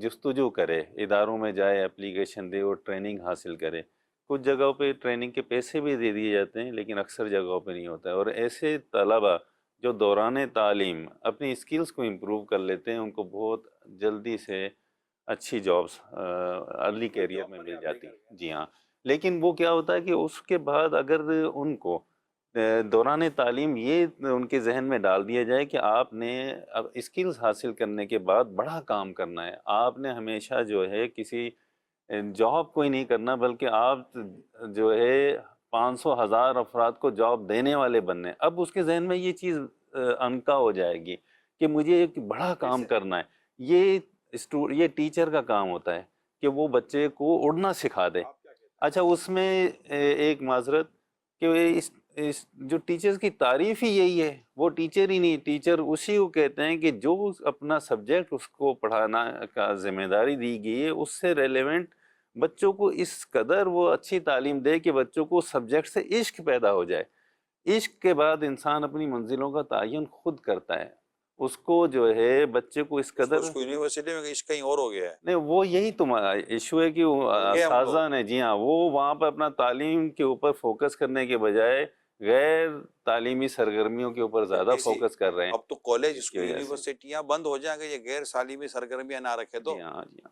جستجو کرے، اداروں میں جائے، اپلیکیشن دے اور ٹریننگ حاصل کرے. کچھ جگہوں پہ ٹریننگ کے پیسے بھی دے دیے جاتے ہیں لیکن اکثر جگہوں پہ نہیں ہوتا ہے. اور ایسے طلبہ جو دوران تعلیم اپنی اسکلز کو امپروو کر لیتے ہیں، ان کو بہت جلدی سے اچھی جابس ارلی کیریئر میں مل جاتی ہیں. جی ہاں، لیکن وہ کیا ہوتا ہے کہ اس کے بعد اگر ان کو دوران تعلیم یہ ان کے ذہن میں ڈال دیا جائے کہ آپ نے اب اسکلز حاصل کرنے کے بعد بڑا کام کرنا ہے، آپ نے ہمیشہ جو ہے کسی جاب کوئی نہیں کرنا بلکہ آپ جو ہے 500,000 افراد کو جاب دینے والے بننے. اب اس کے ذہن میں یہ چیز انکا ہو جائے گی کہ مجھے ایک بڑا کام کرنا ہے. یہ ٹیچر کا کام ہوتا ہے کہ وہ بچے کو اڑنا سکھا دے. اچھا اس میں ایک معذرت کہ اس جو ٹیچرز کی تعریف ہی یہی ہے، وہ ٹیچر ہی نہیں، ٹیچر اسی کو کہتے ہیں کہ جو اپنا سبجیکٹ اس کو پڑھانا کا ذمہ داری دی گئی ہے اس سے ریلیونٹ بچوں کو اس قدر وہ اچھی تعلیم دے کہ بچوں کو سبجیکٹ سے عشق پیدا ہو جائے. عشق کے بعد انسان اپنی منزلوں کا تعین خود کرتا ہے. اس کو جو ہے بچے کو اس قدر اس کو یونیورسٹی میں کہیں اور ہو گیا ہے. نہیں، وہ یہی تمہارا ایشو ہے کہ اساتذہ نے، جی ہاں، وہ وہاں پہ اپنا تعلیم کے اوپر فوکس کرنے کے بجائے غیر تعلیمی سرگرمیوں کے اوپر زیادہ فوکس کر رہے ہیں. اب تو کالج، اسکول، یونیورسٹیاں بند ہو جائیں گے یہ غیر تعلیمی سرگرمیاں نہ رکھے تو. جی ہاں، جی ہاں.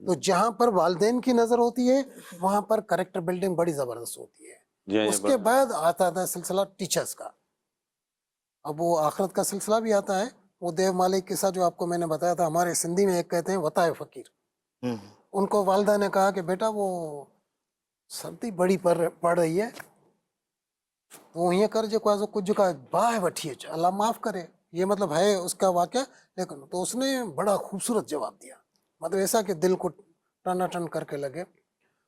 تو جہاں پر والدین کی نظر ہوتی ہے وہاں پر کریکٹر بلڈنگ بڑی زبردست ہوتی ہے. اس کے بعد آتا تھا سلسلہ ٹیچرز کا. اب وہ آخرت کا سلسلہ بھی آتا ہے. وہ دیو مالک کے ساتھ جو آپ کو میں نے بتایا تھا, ہمارے سندھی میں ایک کہتے ہیں وطائے فقیر. ان کو والدہ نے کہا کہ بیٹا وہ سردی بڑی پڑ رہی ہے, تو یہ کر جو کچھ کا باہ وٹھی اچ, اللہ معاف کرے, یہ مطلب ہے اس کا واقعہ. لیکن تو اس نے بڑا خوبصورت جواب دیا, مطلب ایسا کہ دل کو ٹنا ٹن کر کے لگے.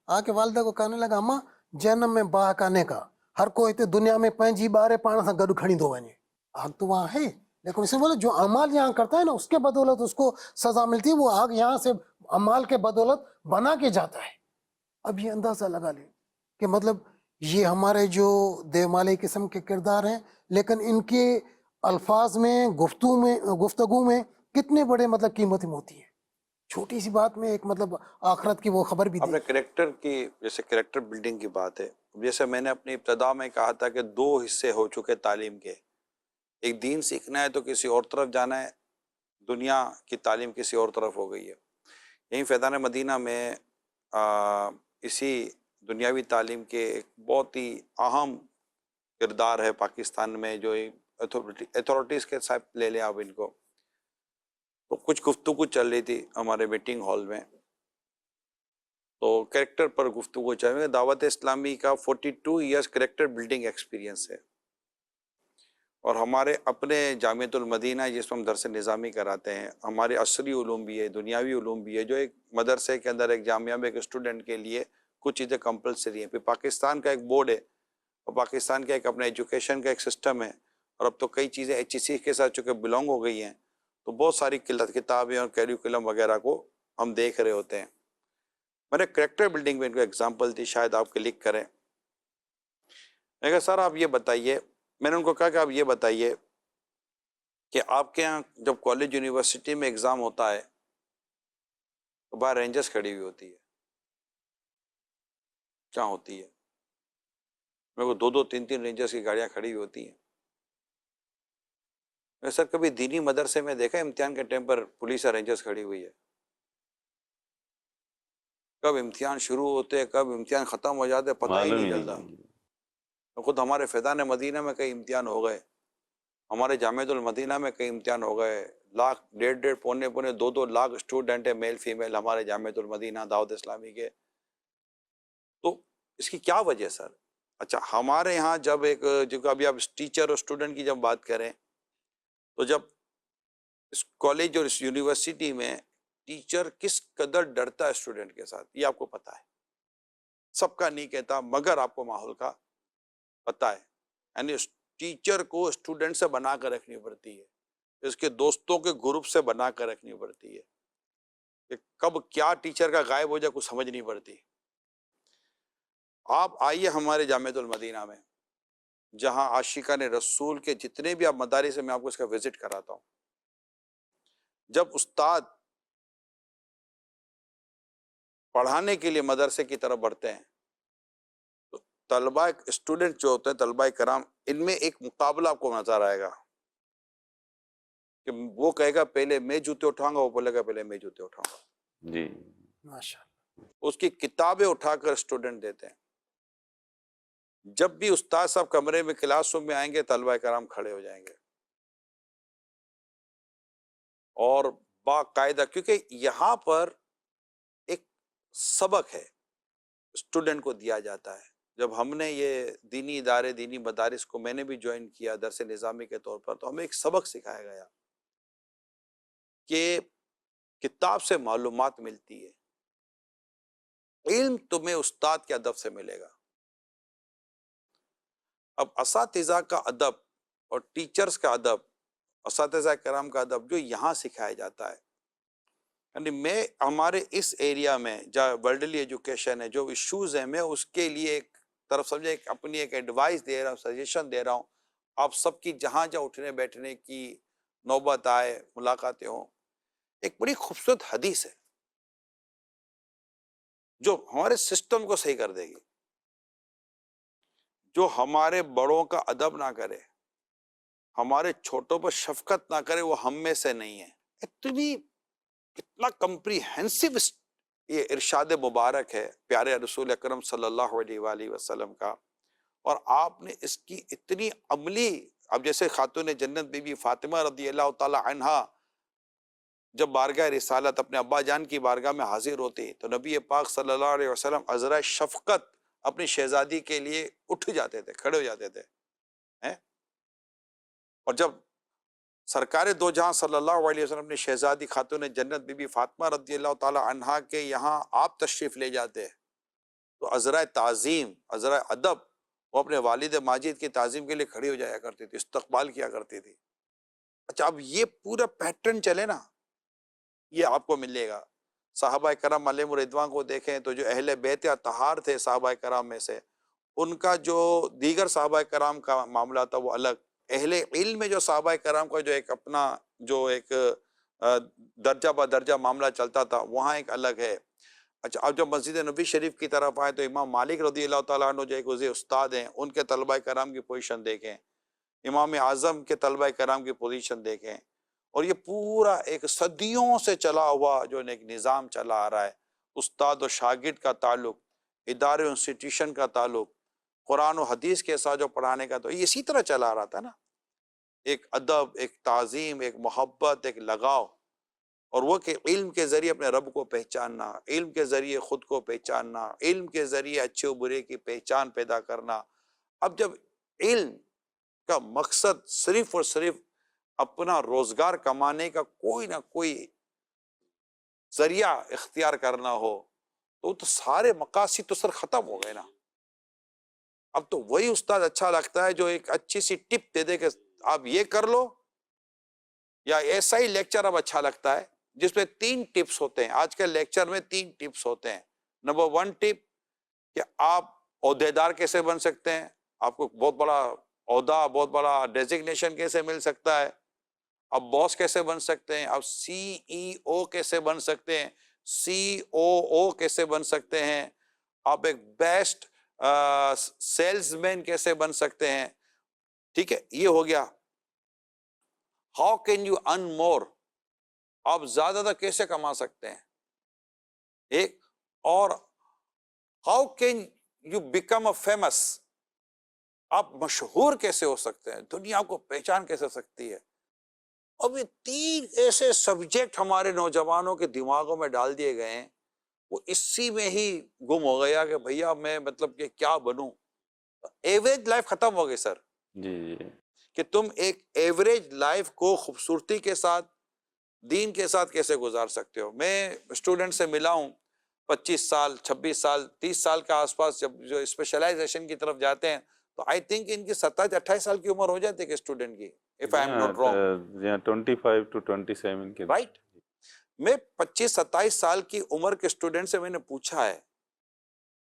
آ کے والدہ کو کہنے لگا اماں جنم میں باہ کانے کا, ہر کوئی تے دنیا میں پنجی بارے پان سے گڈ کھڑی دو ونے. آگ تو وہاں ہے, لیکن اسے بولے جو اعمال یہاں کرتا ہے نا اس کے بدولت اس کو سزا ملتی ہے, وہ آگ یہاں سے اعمال کے بدولت بنا کے جاتا ہے. اب یہ اندازہ لگا لیں کہ مطلب یہ ہمارے جو دیو مالی قسم کے کردار ہیں, لیکن ان کے الفاظ میں گفتگو میں کتنے بڑے مطلب قیمت ہوتی ہے. چھوٹی سی بات میں ایک مطلب آخرت کی وہ خبر بھی آپ دی. نے کریکٹر کی, جیسے کریکٹر بلڈنگ کی بات ہے, جیسے میں نے اپنی ابتدا میں کہا تھا کہ 2 حصے ہو چکے تعلیم کے. ایک دین سیکھنا ہے تو کسی اور طرف جانا ہے, دنیا کی تعلیم کسی اور طرف ہو گئی ہے. یہیں فیضان مدینہ میں اسی دنیاوی تعلیم کے ایک بہت ہی اہم کردار ہے پاکستان میں, جو اتھارٹیز کے ساتھ لے لیں آپ ان کو. تو کچھ گفتگو چل رہی تھی ہمارے میٹنگ ہال میں, تو کریکٹر پر گفتگو چل رہی ہے. دعوت اسلامی کا 42 ایئرس کریکٹر بلڈنگ ایکسپیرینس ہے, اور ہمارے اپنے جامعۃ المدینہ جس میں ہم درس نظامی کراتے ہیں, ہمارے عصری علوم بھی ہے, دنیاوی علوم بھی ہے, جو ایک مدرسے کے اندر ایک جامعہ میں ایک اسٹوڈنٹ کے لیے کچھ چیزیں کمپلسری ہیں. پھر پاکستان کا ایک بورڈ ہے, اور پاکستان کا ایک اپنا ایجوکیشن کا ایک سسٹم ہے, اور اب تو کئی چیزیں HEC کے ساتھ چونکہ بلونگ ہو گئی ہیں, تو بہت ساری کتابیں اور کیریکولم وغیرہ کو ہم دیکھ رہے ہوتے ہیں. میں نے کریکٹر بلڈنگ میں ان کو ایگزامپل دی, شاید آپ کلک کریں. میں کہا سر آپ یہ بتائیے, میں نے ان کو کہا کہ آپ یہ بتائیے کہ آپ کے یہاں جب کالج یونیورسٹی میں ایگزام ہوتا ہے تو باہر رینجرز کھڑی ہوئی ہوتی ہے, کیا ہوتی ہے؟ میرے کو 2 3 رینجرز کی گاڑیاں کھڑی ہوئی ہوتی ہیں. میں سر کبھی دینی مدرسے میں دیکھا امتحان کے ٹائم پر پولیس اور رینجرز کھڑی ہوئی ہے؟ کب امتحان شروع ہوتے, کب امتحان ختم ہو جاتے پتہ ہی نہیں چلتا. خود ہمارے فیضان مدینہ میں کئی امتحان ہو گئے, ہمارے جامعۃ المدینہ میں کئی امتحان ہو گئے. 1,00,000 1.5 پونے 2 لاکھ اسٹوڈنٹ ہیں, میل فیمیل, ہمارے جامعۃ المدینہ دعوت اسلامی کے. تو اس کی کیا وجہ سر؟ اچھا ہمارے یہاں جب ایک جو ابھی آپ ٹیچر اور اسٹوڈنٹ کی جب بات کریں, تو جب اس کالج اور اس یونیورسٹی میں ٹیچر کس قدر ڈرتا ہے اسٹوڈنٹ کے ساتھ, یہ آپ کو پتہ ہے. سب کا نہیں کہتا, مگر آپ کو ماحول کا پتہ ہے. یعنی ٹیچر کو اسٹوڈنٹ سے بنا کر رکھنی پڑتی ہے, اس کے دوستوں کے گروپ سے بنا کر رکھنی پڑتی ہے, کہ کب کیا ٹیچر کا غائب ہو جائے کچھ سمجھ نہیں پڑتی. آپ آئیے ہمارے جامعۃ المدینہ میں, جہاں عاشقان رسول کے جتنے بھی آپ مدارس ہیں, میں آپ کو اس کا وزٹ کراتا ہوں. جب استاد پڑھانے کے لیے مدرسے کی طرف بڑھتے ہیں, تو طلباء اسٹوڈنٹ جو ہوتے ہیں, طلباء کرام, ان میں ایک مقابلہ آپ کو نظر آئے گا کہ وہ کہے گا پہلے میں جوتے اٹھاؤں گا, وہ بولے گا پہلے میں جوتے اٹھاؤں گا. جی ماشاء اس کی کتابیں اٹھا کر اسٹوڈنٹ دیتے ہیں. جب بھی استاد صاحب کمرے میں کلاس روم میں آئیں گے, طلباء کرام کھڑے ہو جائیں گے, اور باقاعدہ, کیونکہ یہاں پر ایک سبق ہے اسٹوڈنٹ کو دیا جاتا ہے. جب ہم نے یہ دینی ادارے, دینی مدارس کو میں نے بھی جوائن کیا درس نظامی کے طور پر, تو ہمیں ایک سبق سکھایا گیا کہ کتاب سے معلومات ملتی ہے, علم تمہیں استاد کے ادب سے ملے گا. اب اساتذہ کا ادب اور ٹیچرز کا ادب, اساتذہ کرام کا ادب جو یہاں سکھایا جاتا ہے, یعنی میں ہمارے اس ایریا میں جہاں ورلڈلی ایجوکیشن ہے, جو ایشوز ہیں, میں اس کے لیے ایک طرف سمجھے اپنی ایک ایڈوائس دے رہا ہوں, سجیشن دے رہا ہوں. آپ سب کی جہاں جہاں اٹھنے بیٹھنے کی نوبت آئے, ملاقاتیں ہوں. ایک بڑی خوبصورت حدیث ہے جو ہمارے سسٹم کو صحیح کر دے گی. جو ہمارے بڑوں کا ادب نہ کرے, ہمارے چھوٹوں پر شفقت نہ کرے, وہ ہم میں سے نہیں ہے. اتنا کمپریہنسو یہ ارشاد مبارک ہے پیارے رسول اکرم صلی اللہ علیہ وآلہ وسلم کا، اور آپ نے اس کی اتنی عملی، اب جیسے خاتون جنت بی بی فاطمہ رضی اللہ تعالی عنہا جب بارگاہ رسالت اپنے ابا جان کی بارگاہ میں حاضر ہوتی تو نبی پاک صلی اللہ علیہ وسلم عذرا شفقت اپنی شہزادی کے لیے اٹھ جاتے تھے، کھڑے ہو جاتے تھے، ہیں؟ اور جب سرکار دو جہاں صلی اللہ علیہ وسلم نے شہزادی خاتون جنت بی بی فاطمہ رضی اللہ تعالی عنہا کے یہاں آپ تشریف لے جاتے تو عذرا تعظیم، عذرا ادب، وہ اپنے والد ماجد کی تعظیم کے لیے کھڑی ہو جایا کرتی تھی، استقبال کیا کرتی تھی۔ اچھا اب یہ پورا پیٹرن چلے نا، یہ آپ کو ملے گا۔ صحابہ کرام علیہم الرضوان کو دیکھیں تو جو اہل بیت اطہار تھے صحابہ کرام میں سے، ان کا جو دیگر صحابہ کرام کا معاملہ تھا وہ الگ، اہل علم میں جو صحابہ کرام کا جو ایک اپنا جو ایک درجہ بدرجہ معاملہ چلتا تھا وہاں ایک الگ ہے۔ اچھا اب جب مسجد نبی شریف کی طرف آئے تو امام مالک رضی اللہ تعالیٰ عنہ جو ایک وزیر استاد ہیں، ان کے طلبہ کرام کی پوزیشن دیکھیں، امام اعظم کے طلبہ کرام کی پوزیشن دیکھیں، اور یہ پورا ایک صدیوں سے چلا ہوا جو ایک نظام چلا آ رہا ہے، استاد و شاگرد کا تعلق، ادارے انسٹیٹیوشن کا تعلق، قرآن و حدیث کے ساتھ جو پڑھانے کا، تو یہ اسی طرح چلا آ رہا تھا نا، ایک ادب، ایک تعظیم، ایک محبت، ایک لگاؤ، اور وہ کہ علم کے ذریعے اپنے رب کو پہچاننا، علم کے ذریعے خود کو پہچاننا، علم کے ذریعے اچھے و برے کی پہچان پیدا کرنا۔ اب جب علم کا مقصد صرف اور صرف اپنا روزگار کمانے کا کوئی نہ کوئی ذریعہ اختیار کرنا ہو تو سارے مقاصد تو سر ختم ہو گئے نا۔ اب تو وہی استاد اچھا لگتا ہے جو ایک اچھی سی ٹپ دے دے کہ آپ یہ کر لو، یا ایسا ہی لیکچر اب اچھا لگتا ہے جس میں 3 ٹپس ہوتے ہیں۔ آج کے لیکچر میں 3 ٹپس ہوتے ہیں۔ نمبر 1 ٹپ کہ آپ عہدیدار کیسے بن سکتے ہیں، آپ کو بہت بڑا عہدہ، بہت بڑا ڈیزگنیشن کیسے مل سکتا ہے، اب باس کیسے بن سکتے ہیں، اب CEO کیسے بن سکتے ہیں، COO کیسے بن سکتے ہیں، آپ ایک بیسٹ سیلز مین کیسے بن سکتے ہیں، ٹھیک ہے، یہ ہو گیا۔ ہاؤ کین یو ارن مور، آپ زیادہ تر کیسے کما سکتے ہیں، ایک، اور how can you become a famous, آپ مشہور کیسے ہو سکتے ہیں، دنیا کو پہچان کیسے سکتی ہے۔ اب یہ 3 ایسے سبجیکٹ ہمارے نوجوانوں کے دماغوں میں ڈال دیے گئے ہیں، وہ اسی میں ہی گم ہو گیا کہ بھیا میں مطلب کہ کیا بنوں، ایوریج لائف ختم ہو گئی سر۔ جی جی کہ تم ایک ایوریج لائف کو خوبصورتی کے ساتھ، دین کے ساتھ کیسے گزار سکتے ہو۔ میں اسٹوڈنٹ سے ملا ہوں 25 سال 26 سال 30 سال کے آس پاس، جب جو اسپیشلائزیشن کی طرف جاتے ہیں تو آئی تھنک ان کی 27 28 سال کی عمر ہو جاتی ہے کہ اسٹوڈنٹ کی، if I am not wrong. 25 to 27 کے رائٹ، میں 25 27 سال کی عمر کے اسٹوڈنٹ سے میں نے پوچھا ہے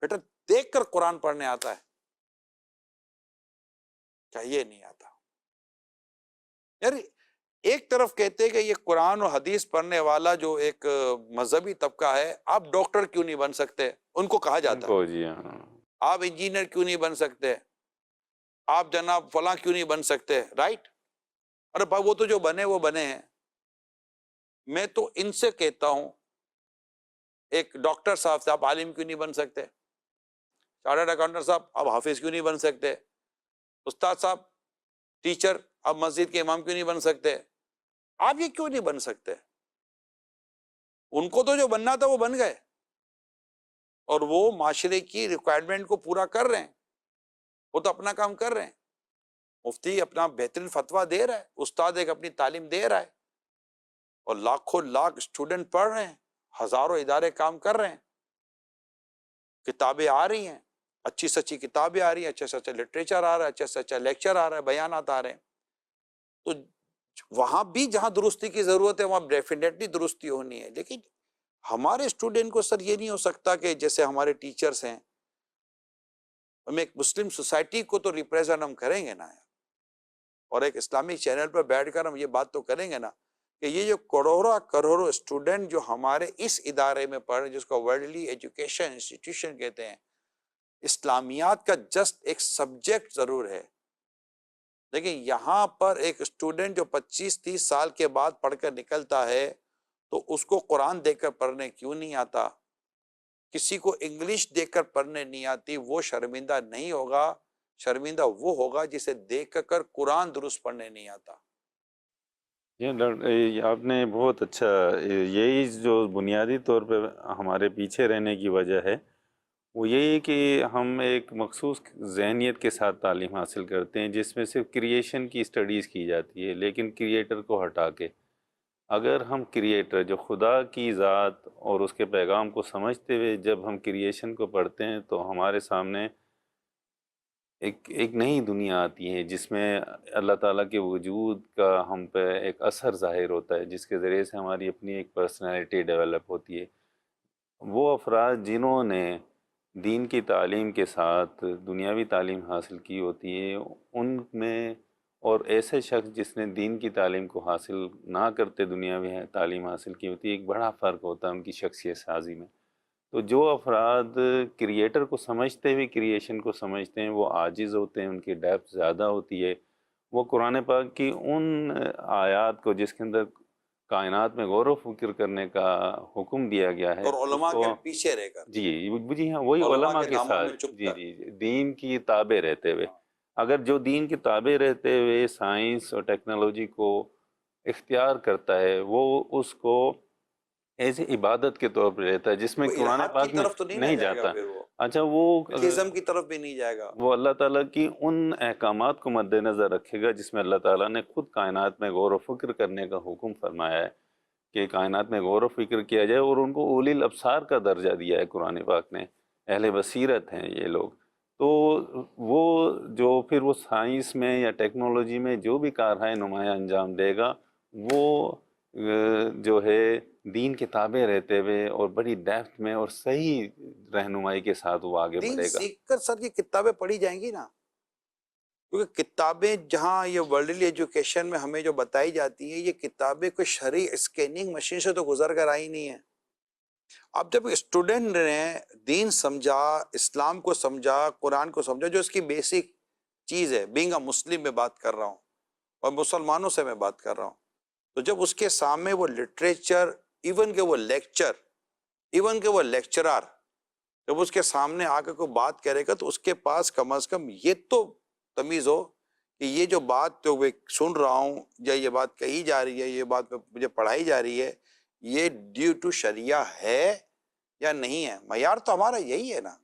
بیٹا دیکھ کر قرآن پڑھنے آتا ہے کیا؟ یہ نہیں آتا۔ یار ایک طرف کہتے ہیں کہ یہ قرآن و حدیث پڑھنے والا جو ایک مذہبی طبقہ ہے، آپ ڈاکٹر کیوں نہیں بن سکتے، ان کو کہا جاتا ہے، جی ہاں، آپ انجینئر کیوں نہیں بن سکتے، آپ جناب فلاں کیوں نہیں بن سکتے، رائٹ؟ ارے بھائی وہ تو جو بنے وہ بنے ہیں۔ میں تو ان سے کہتا ہوں، ایک ڈاکٹر صاحب سے آپ عالم کیوں نہیں بن سکتے، چارٹرڈ اکاؤنٹنٹ صاحب آپ حافظ کیوں نہیں بن سکتے، استاد صاحب ٹیچر آپ مسجد کے امام کیوں نہیں بن سکتے، آپ یہ کیوں نہیں بن سکتے؟ ان کو تو جو بننا تھا وہ بن گئے، اور وہ معاشرے کی ریکوائرمنٹ کو پورا کر رہے ہیں، وہ تو اپنا کام کر رہے ہیں، مفتی اپنا بہترین فتویٰ دے رہا ہے، استاد ایک اپنی تعلیم دے رہا ہے، اور لاکھوں لاکھ اسٹوڈنٹ پڑھ رہے ہیں، ہزاروں ادارے کام کر رہے ہیں، کتابیں آ رہی ہیں، اچھی سے اچھی کتابیں آ رہی ہیں، اچھا سے اچھا لٹریچر آ رہا ہے، اچھا سے اچھا لیکچر آ رہا ہے، بیانات آ رہے ہیں۔ تو وہاں بھی جہاں درستی کی ضرورت ہے وہاں ڈیفینیٹلی درستی ہونی ہے، لیکن ہمارے اسٹوڈنٹ کو سر یہ نہیں ہو سکتا کہ جیسے ہمارے ٹیچرز ہیں، ہم ایک مسلم سوسائٹی کو تو ریپریزنٹ ہم کریں گے نا، اور ایک اسلامی چینل پر بیٹھ کر ہم یہ بات تو کریں گے نا کہ یہ جو کروڑوں اسٹوڈنٹ جو ہمارے اس ادارے میں پڑھ رہے ہیں، جس کو ورلڈلی ایجوکیشن انسٹیٹیوشن کہتے ہیں، اسلامیات کا جسٹ ایک سبجیکٹ ضرور ہے، لیکن یہاں پر ایک اسٹوڈنٹ جو 25-30 سال کے بعد پڑھ کر نکلتا ہے تو اس کو قرآن دیکھ کر پڑھنے کیوں نہیں آتا، کسی کو انگلش دیکھ کر پڑھنے نہیں آتی وہ شرمندہ نہیں ہوگا، شرمندہ وہ ہوگا جسے دیکھ کر قرآن درست پڑھنے نہیں آتا۔ یہ آپ نے بہت اچھا، یہی جو بنیادی طور پہ ہمارے پیچھے رہنے کی وجہ ہے وہ یہی کہ ہم ایک مخصوص ذہنیت کے ساتھ تعلیم حاصل کرتے ہیں جس میں صرف کریشن کی اسٹڈیز کی جاتی ہے لیکن کریٹر کو ہٹا کے۔ اگر ہم کریٹر جو خدا کی ذات اور اس کے پیغام کو سمجھتے ہوئے جب ہم کریشن کو پڑھتے ہیں تو ہمارے سامنے ایک نئی دنیا آتی ہے جس میں اللہ تعالیٰ کے وجود کا ہم پہ ایک اثر ظاہر ہوتا ہے، جس کے ذریعے سے ہماری اپنی ایک پرسنالٹی ڈیولپ ہوتی ہے۔ وہ افراد جنہوں نے دین کی تعلیم کے ساتھ دنیاوی تعلیم حاصل کی ہوتی ہے ان میں، اور ایسے شخص جس نے دین کی تعلیم کو حاصل نہ کرتے دنیاوی تعلیم حاصل کی ہوتی ہے، ایک بڑا فرق ہوتا ہے ان کی شخصیت سازی میں۔ تو جو افراد کریٹر کو سمجھتے ہوئے کریشن کو سمجھتے ہیں وہ عاجز ہوتے ہیں، ان کی ڈیپتھ زیادہ ہوتی ہے۔ وہ قرآن پاک کی ان آیات کو جس کے اندر کائنات میں غور و فکر کرنے کا حکم دیا گیا ہے، اور علماء اس کو کے پیچھے رہ کر، جی ہاں، وہی علماء کے ناموں میں ساتھ چھپ جی کر۔ جی دین کی تابع رہتے ہوئے۔ اگر جو دین کی تابع رہتے ہوئے سائنس اور ٹیکنالوجی کو اختیار کرتا ہے وہ اس کو ایسے عبادت کے طور پہ لیتا ہے جس میں وہ قرآن الحاد پاک کی میں طرف تو نہیں نہ نہیں جائے گا جاتا۔ پھر وہ اچھا وہ ایتھیزم کی طرف بھی نہیں جائے گا۔ وہ اللہ تعالیٰ کی ان احکامات کو مد نظر رکھے گا جس میں اللہ تعالیٰ نے خود کائنات میں غور و فکر کرنے کا حکم فرمایا ہے کہ کائنات میں غور و فکر کیا جائے، اور ان کو اولی الابصار کا درجہ دیا ہے قرآن پاک نے، اہل بصیرت ہیں یہ لوگ۔ تو وہ جو پھر وہ سائنس میں یا ٹیکنالوجی میں جو بھی کارہائے نمایاں انجام دے گا وہ جو ہے دین کے تابع رہتے ہوئے اور بڑی ڈیپتھ میں اور صحیح رہنمائی کے ساتھ وہ آگے دین بڑھے گا۔ سیکھ کر سر یہ کتابیں پڑھی جائیں گی نا، کیونکہ کتابیں جہاں یہ ورلڈلی ایجوکیشن میں ہمیں جو بتائی جاتی ہیں یہ کتابیں کوئی شرعی اسکیننگ مشین سے تو گزر کر آئی نہیں ہیں۔ اب جب اسٹوڈنٹ نے دین سمجھا، اسلام کو سمجھا، قرآن کو سمجھا، جو اس کی بیسک چیز ہے، بینگ اے مسلم میں بات کر رہا ہوں اور مسلمانوں سے میں بات کر رہا ہوں، تو جب اس کے سامنے وہ لٹریچر، ایون کہ وہ لیکچر، ایون کہ وہ لیکچرار جب اس کے سامنے آ کے کوئی بات کرے گا تو اس کے پاس کم از کم یہ تو تمیز ہو کہ یہ جو بات تو میں سن رہا ہوں یا یہ بات کہی جا رہی ہے، یہ بات مجھے پڑھائی جا رہی ہے، یہ ڈیو ٹو شریعہ ہے یا نہیں ہے۔ معیار تو ہمارا یہی ہے نا،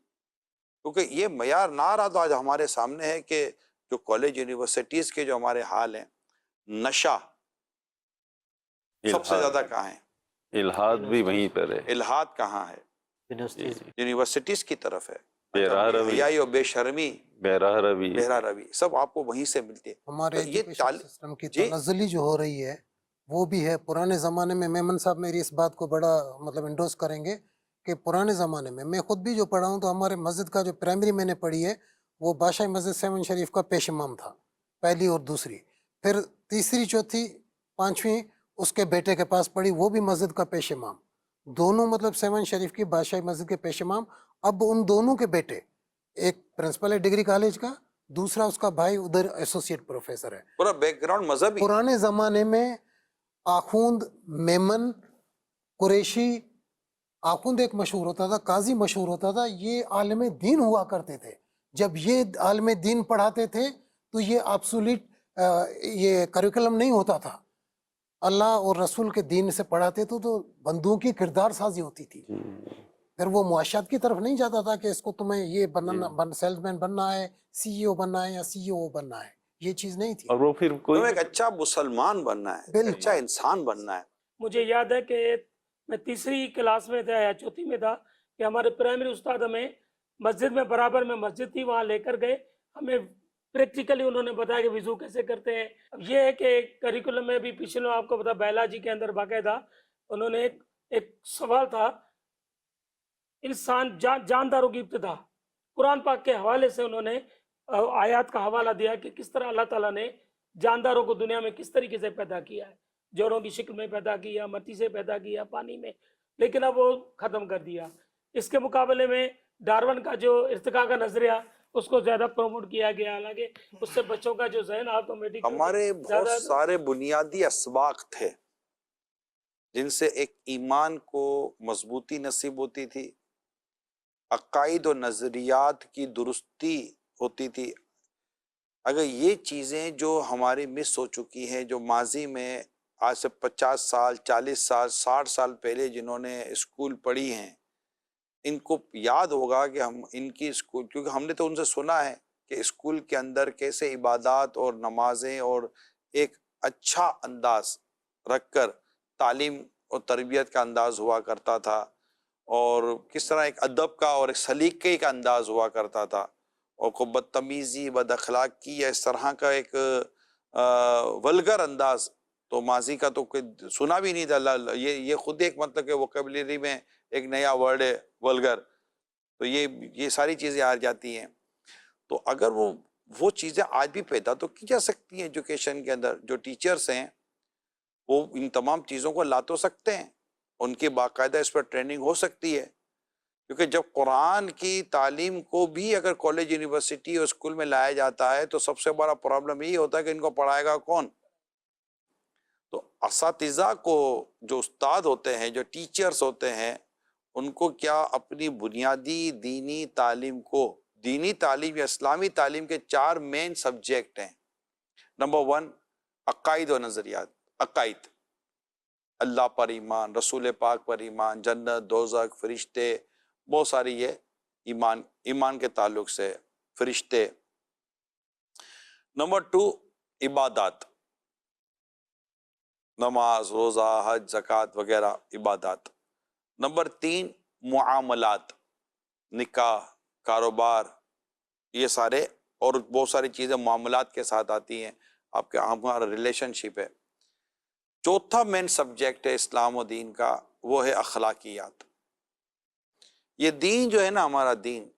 کیونکہ یہ معیار نہ رہا تو آج ہمارے سامنے ہے کہ جو کالج یونیورسٹیز کے جو ہمارے حال ہیں، نشہ سب سے زیادہ کہاں ہے، الحاد بھی وہیں پر ہے، الحاد کہاں ہے، یونیورسٹیز یونیورسٹیز کی طرف ہے، بیراہ روی، حیائی و بے شرمی، بیراہ روی، بہرا روی، سب آپ کو وہیں سے ملتی ہے۔ ہمارے تو یہ ایجوکیشن سسٹم کی جی تنزلی جو ہو رہی ہے وہ بھی ہے۔ پرانے زمانے میں میمن صاحب میری اس بات کو بڑا مطلب انڈوز کریں گے کہ پرانے زمانے میں خود بھی جو پڑھا ہوں تو ہمارے مسجد کا جو پرائمری میں نے پڑھی ہے وہ بادشاہ مسجد سیون شریف کا پیش امام تھا، پہلی اور دوسری، پھر تیسری چوتھی پانچویں اس کے بیٹے کے پاس پڑھی، وہ بھی مسجد کا پیش امام، دونوں مطلب سیون شریف کی بادشاہ مسجد کے پیش امام۔ اب ان دونوں کے بیٹے، ایک پرنسپل ہے ڈگری کالج کا، دوسرا اس کا بھائی ادھر ایسوسیٹ پروفیسر ہے۔ پورا بیک گراؤنڈ مذہبی، پرانے زمانے میں آخوند، میمن، قریشی، آخوند ایک مشہور ہوتا تھا، قاضی مشہور ہوتا تھا، یہ عالم دین ہوا کرتے تھے۔ جب یہ عالم دین پڑھاتے تھے تو یہ ایبسولیٹ یہ کریکولم نہیں ہوتا تھا، اللہ اور رسول کے دین سے پڑھاتے تھے تو بندوں کی کردار سازی ہوتی تھی، پھر وہ معاشیات کی طرف نہیں جاتا تھا کہ اس کو تمہیں یہ بننا، سیلز مین بننا ہے، سی ای او بننا ہے یا سی ای او بننا ہے، یہ چیز نہیں تھی۔ اور وہ پھر کوئی تمہیں ایک اچھا مسلمان بننا ہے، ایک اچھا انسان بننا ہے۔ مجھے یاد ہے کہ میں تیسری کلاس میں تھا یا چوتھی میں تھا کہ ہمارے پرائمری استاد ہمیں مسجد میں، برابر میں مسجد تھی، وہاں لے کر گئے، ہمیں پریکٹیکلی انہوں نے بتایا کہ وضو کیسے کرتے ہیں۔ اب یہ ہے کہ کریکولم میں بھی پچھلے آپ کو پتا بایولوجی کے اندر باقاعدہ انہوں نے ایک سوال تھا، انسان جانداروں کی ابتدا، قرآن پاک کے حوالے سے انہوں نے آیات کا حوالہ دیا کہ کس طرح اللہ تعالیٰ نے جانداروں کو دنیا میں کس طریقے سے پیدا کیا ہے، جوڑوں کی شکل میں پیدا کیا، مٹی سے پیدا کیا، پانی میں، لیکن اب وہ ختم کر دیا۔ اس کے مقابلے میں ڈارون کا جو ارتقاء کا نظریہ اس کو زیادہ پروموٹ کیا گیا، حالانکہ اس سے بچوں کا جو ذہن آٹومیٹک ہمارے بہت سارے بنیادی اسباق تھے جن سے ایک ایمان کو مضبوطی نصیب ہوتی تھی، عقائد و نظریات کی درستی ہوتی تھی. اگر یہ چیزیں جو ہماری مس ہو چکی ہیں، جو ماضی میں آج سے 50 سال 40 سال 60 سال پہلے جنہوں نے اسکول پڑھی ہیں، ان کو یاد ہوگا کہ ہم ان کی اسکول، کیونکہ ہم نے تو ان سے سنا ہے کہ اسکول کے اندر کیسے عبادات اور نمازیں اور ایک اچھا انداز رکھ کر تعلیم اور تربیت کا انداز ہوا کرتا تھا، اور کس طرح ایک ادب کا اور ایک سلیقے کا انداز ہوا کرتا تھا، اور کو بدتمیزی بد اخلاقی یا اس طرح کا ایک ولگر انداز تو ماضی کا تو کوئی سنا بھی نہیں تھا. یہ خود ایک مطلب کہ ووکیبلری میں ایک نیا ورڈ ہے ولگر. تو یہ ساری چیزیں آ جاتی ہیں. تو اگر وہ چیزیں آج بھی پیدا تو کی جا سکتی ہیں ایجوکیشن کے اندر. جو ٹیچرز ہیں وہ ان تمام چیزوں کو لا تو سکتے ہیں، ان کی باقاعدہ اس پر ٹریننگ ہو سکتی ہے، کیونکہ جب قرآن کی تعلیم کو بھی اگر کالج یونیورسٹی اور اسکول میں لایا جاتا ہے تو سب سے بڑا پرابلم یہی ہوتا ہے کہ ان کو پڑھائے گا کون. تو اساتذہ کو، جو استاد ہوتے ہیں، جو ٹیچرز ہوتے ہیں، ان کو کیا اپنی بنیادی دینی تعلیم کو، دینی تعلیم یا اسلامی تعلیم کے 4 مین سبجیکٹ ہیں. نمبر 1 عقائد و نظریات. عقائد، اللہ پر ایمان، رسول پاک پر ایمان، جنت، دوزخ، فرشتے، بہت ساری یہ ایمان کے تعلق سے فرشتے. نمبر 2 عبادات، نماز، روزہ، حج، زکوٰۃ وغیرہ عبادات. نمبر 3 معاملات، نکاح، کاروبار، یہ سارے اور بہت ساری چیزیں معاملات کے ساتھ آتی ہیں، آپ کے ہمارا ریلیشن شپ ہے. چوتھا مین سبجیکٹ ہے اسلام و دین کا، وہ ہے اخلاقیات. یہ دین جو ہے نا، ہمارا دین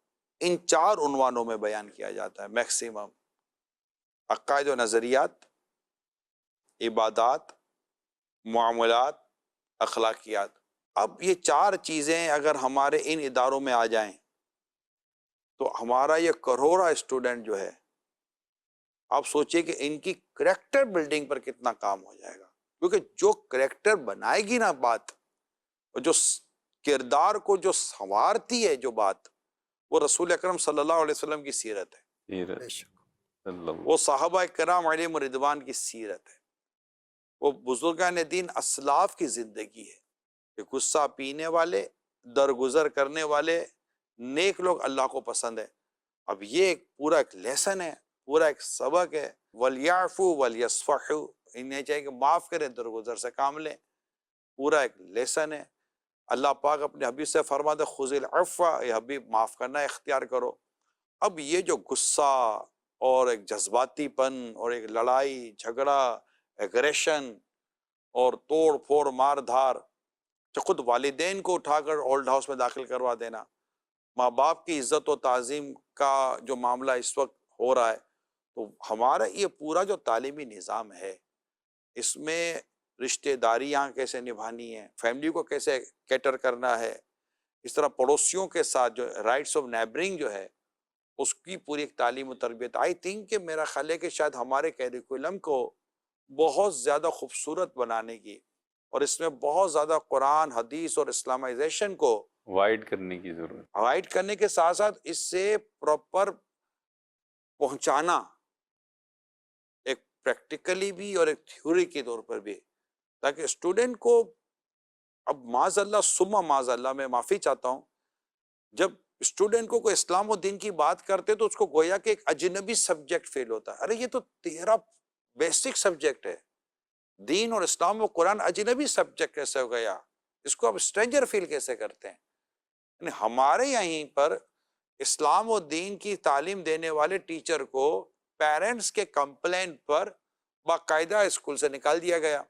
ان 4 عنوانوں میں بیان کیا جاتا ہے میکسیمم: عقائد و نظریات، عبادات، معاملات، اخلاقیات. اب یہ 4 چیزیں اگر ہمارے ان اداروں میں آ جائیں تو ہمارا یہ کروڑا اسٹوڈنٹ جو ہے، آپ سوچئے کہ ان کی کریکٹر بلڈنگ پر کتنا کام ہو جائے گا. کیونکہ جو کریکٹر بنائے گی نا بات، جو کردار کو جو سنوارتی ہے جو بات، وہ رسول اکرم صلی اللہ علیہ وسلم کی سیرت ہے، وہ صحابہ کرام علیہم رضوان کی سیرت ہے، وہ بزرگان دین اسلاف کی زندگی ہے کہ غصہ پینے والے، درگزر کرنے والے نیک لوگ اللہ کو پسند ہے. اب یہ پورا ایک لیسن ہے، پورا ایک سبق ہے. وَلْيَعْفُوا وَلْيَصْفَحُوا، انہیں چاہیے کہ معاف کریں، درگزر سے کام لیں. پورا ایک لیسن ہے. اللہ پاک اپنے حبیب سے فرماتے خُذِ الْعَفْوَ، اے حبیب معاف کرنا اختیار کرو. اب یہ جو غصہ اور ایک جذباتی پن اور ایک لڑائی جھگڑا، ایگریشن اور توڑ پھوڑ مار دھار، جو خود والدین کو اٹھا کر اولڈ ہاؤس میں داخل کروا دینا، ماں باپ کی عزت و تعظیم کا جو معاملہ اس وقت ہو رہا ہے، تو ہمارا یہ پورا جو تعلیمی نظام ہے، اس میں رشتہ داریاں کیسے نبھانی ہیں، فیملی کو کیسے کیٹر کرنا ہے، اس طرح پڑوسیوں کے ساتھ جو رائٹس آف نیبرنگ جو ہے، اس کی پوری ایک تعلیم و تربیت. آئی تھنک کہ میرا خیال ہے کہ شاید ہمارے کیریکولم کو بہت زیادہ خوبصورت بنانے کی، اور اس میں بہت زیادہ قرآن، حدیث اور اسلامائزیشن کو وائڈ کرنے کی ضرورت. اوائڈ کرنے کے ساتھ ساتھ اس سے پراپر پہنچانا، ایک پریکٹیکلی بھی اور ایک تھیوری کے طور پر بھی، تاکہ اسٹوڈنٹ کو، اب معاذ اللہ ثم معاذ اللہ، میں معافی چاہتا ہوں، جب اسٹوڈنٹ کو کوئی اسلام و دین کی بات کرتے تو اس کو گویا کہ ایک اجنبی سبجیکٹ فیل ہوتا ہے. ارے یہ تو تیرا بیسک سبجیکٹ ہے، دین اور اسلام و قرآن اجنبی سبجیکٹ کیسے ہو گیا، اس کو آپ اسٹرینجر فیل کیسے کرتے ہیں. یعنی ہمارے یہیں پر اسلام و دین کی تعلیم دینے والے ٹیچر کو پیرنٹس کے کمپلینٹ پر باقاعدہ اسکول سے نکال دیا گیا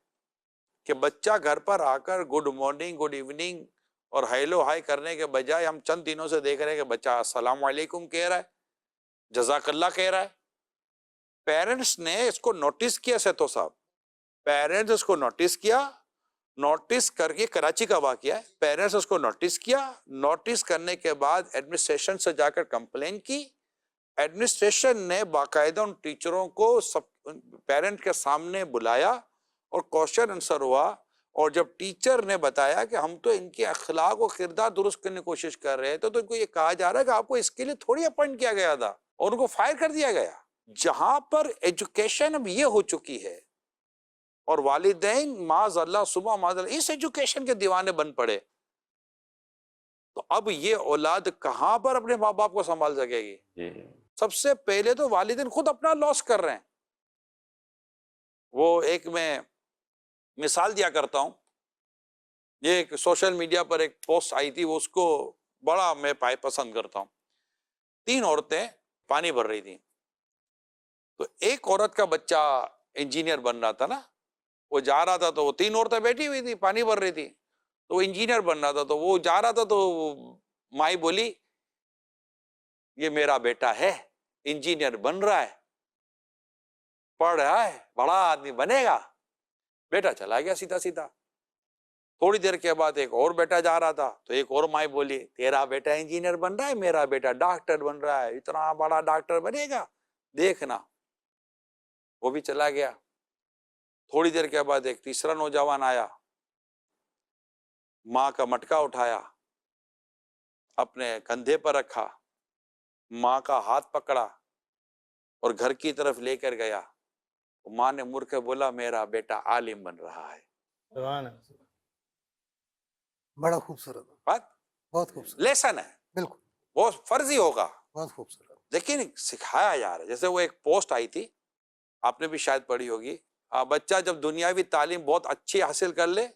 کہ بچہ گھر پر آ کر گڈ مارننگ، گڈ ایوننگ اور ہیلو ہائی کرنے کے بجائے ہم چند دنوں سے دیکھ رہے ہیں کہ بچہ السلام علیکم کہہ رہا ہے، جزاک اللہ کہہ رہا ہے. پیرنٹس نے اس کو نوٹس کیا، سیتو صاحب، پیرنٹس اس کو نوٹس کیا، نوٹس کر کے، کراچی کا واقعہ ہے، پیرنٹس اس کو نوٹس کیا، نوٹس کرنے کے بعد ایڈمنسٹریشن سے جا کر کمپلین کی. ایڈمنسٹریشن نے باقاعدہ ان ٹیچروں کو پیرنٹ کے سامنے بلایا اور کوشچن آنسر ہوا، اور جب ٹیچر نے بتایا کہ ہم تو ان کے اخلاق و کردار درست کرنے کی کوشش کر رہے ہیں تو ان کو یہ کہا جا رہا ہے کہ آپ کو اس کے لیے تھوڑی اپوائنٹ کیا گیا تھا اور ان کو فائر کر دیا گیا. جہاں پر ایجوکیشن اب یہ ہو چکی ہے اور والدین معاذ اللہ صبح معاذ اللہ اس ایجوکیشن کے دیوانے بن پڑے, تو اب یہ اولاد کہاں پر اپنے ماں باپ کو سنبھال سکے گی؟ جی سب سے پہلے تو والدین خود اپنا لاس کر رہے ہیں. وہ ایک میں مثال دیا کرتا ہوں, یہ ایک سوشل میڈیا پر ایک پوسٹ آئی تھی, وہ اس کو بڑا میں پسند کرتا ہوں. 3 عورتیں پانی بھر رہی تھیں, تو ایک عورت کا بچہ انجینئر بن رہا تھا نا, وہ جا رہا تھا تو وہ 3 عورتیں بیٹھی ہوئی تھی پانی بھر رہی تھی, تو وہ انجینئر بن رہا تھا تو وہ جا رہا تھا تو مائی بولی یہ میرا بیٹا ہے, انجینئر بن رہا ہے, پڑھ رہا ہے, بڑا آدمی بنے گا. بیٹا چلا گیا سیدھا سیدھا. تھوڑی دیر کے بعد ایک اور بیٹا جا رہا تھا تو ایک اور مائی بولی تیرا بیٹا انجینئر بن رہا ہے, میرا بیٹا ڈاکٹر بن رہا ہے, اتنا بڑا ڈاکٹر بنے گا دیکھنا. وہ بھی چلا گیا. تھوڑی دیر کے بعد ایک تیسرا نوجوان آیا, ماں کا مٹکا اٹھایا, اپنے کندھے پر رکھا, ماں کا ہاتھ پکڑا اور گھر کی طرف لے کر گیا. ماں نے مڑ کے بولا میرا بیٹا عالم بن رہا ہے. بڑا خوبصورت, بات بہت خوبصورت, لیسن ہے, بالکل وہ فرضی ہوگا بہت خوبصورت. لیکن سکھایا جا رہا ہے. جیسے وہ ایک پوسٹ آئی تھی, آپ نے بھی شاید پڑھی ہوگی, بچہ جب دنیاوی تعلیم بہت اچھی حاصل کر لے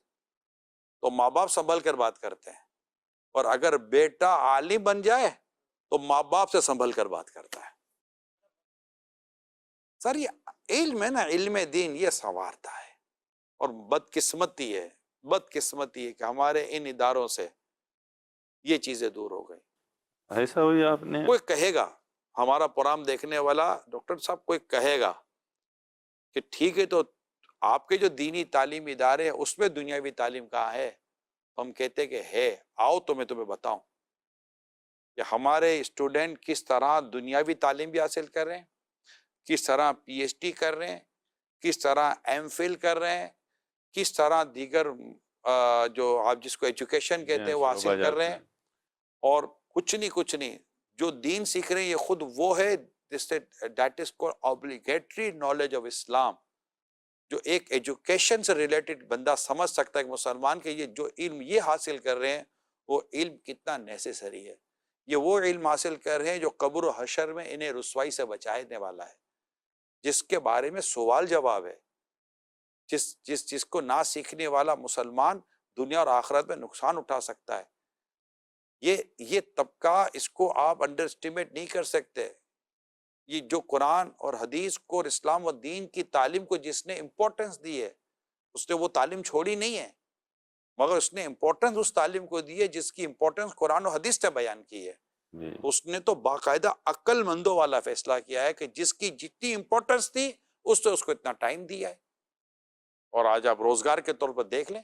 تو ماں باپ سنبھل کر بات کرتے ہیں, اور اگر بیٹا عالم بن جائے تو ماں باپ سے سنبھل کر بات کرتا ہے. سر یہ علم ہے نا, علم دین یہ سنوارتا ہے. اور بدقسمتی ہے کہ ہمارے ان اداروں سے یہ چیزیں دور ہو گئی. ایسا ہوئی آپ نے کوئی کہے گا, ہمارا پروگرام دیکھنے والا ڈاکٹر صاحب کوئی کہے گا کہ ٹھیک ہے تو آپ کے جو دینی تعلیم ادارے ہیں اس میں دنیاوی تعلیم کہاں ہے؟ ہم کہتے کہ ہے, آؤ تو میں تمہیں بتاؤں کہ ہمارے اسٹوڈنٹ کس طرح دنیاوی تعلیم بھی حاصل کر رہے ہیں, کس طرح پی ایچ ڈی کر رہے ہیں, کس طرح ایم فل کر رہے ہیں, کس طرح دیگر جو آپ جس کو ایجوکیشن کہتے ہیں وہ حاصل کر رہے ہیں. اور کچھ نہیں جو دین سیکھ رہے ہیں یہ خود وہ ہے that is called obligatory knowledge of اسلام, جو ایک ایجوکیشن سے ریلیٹڈ بندہ سمجھ سکتا ہے کہ مسلمان کے یہ جو علم یہ حاصل کر رہے ہیں وہ علم کتنا نیسیسری ہے. یہ وہ علم حاصل کر رہے ہیں جو قبر و حشر میں انہیں رسوائی سے بچانے والا ہے, جس کے بارے میں سوال جواب ہے, جس کو نہ سیکھنے والا مسلمان دنیا اور آخرت میں نقصان اٹھا سکتا ہے. یہ طبقہ, اس کو آپ انڈر اسٹیمیٹ نہیں کر سکتے. یہ جو قرآن اور حدیث کو اور اسلام و دین کی تعلیم کو جس نے امپورٹنس دی ہے, اس نے وہ تعلیم چھوڑی نہیں ہے, مگر اس نے امپورٹنس اس تعلیم کو دی ہے جس کی امپورٹنس قرآن و حدیث نے بیان کی ہے. اس نے تو باقاعدہ عقل مندوں والا فیصلہ کیا ہے کہ جس کی جتنی امپورٹنس تھی اس نے اس کو اتنا ٹائم دیا ہے. اور آج آپ روزگار کے طور پر دیکھ لیں,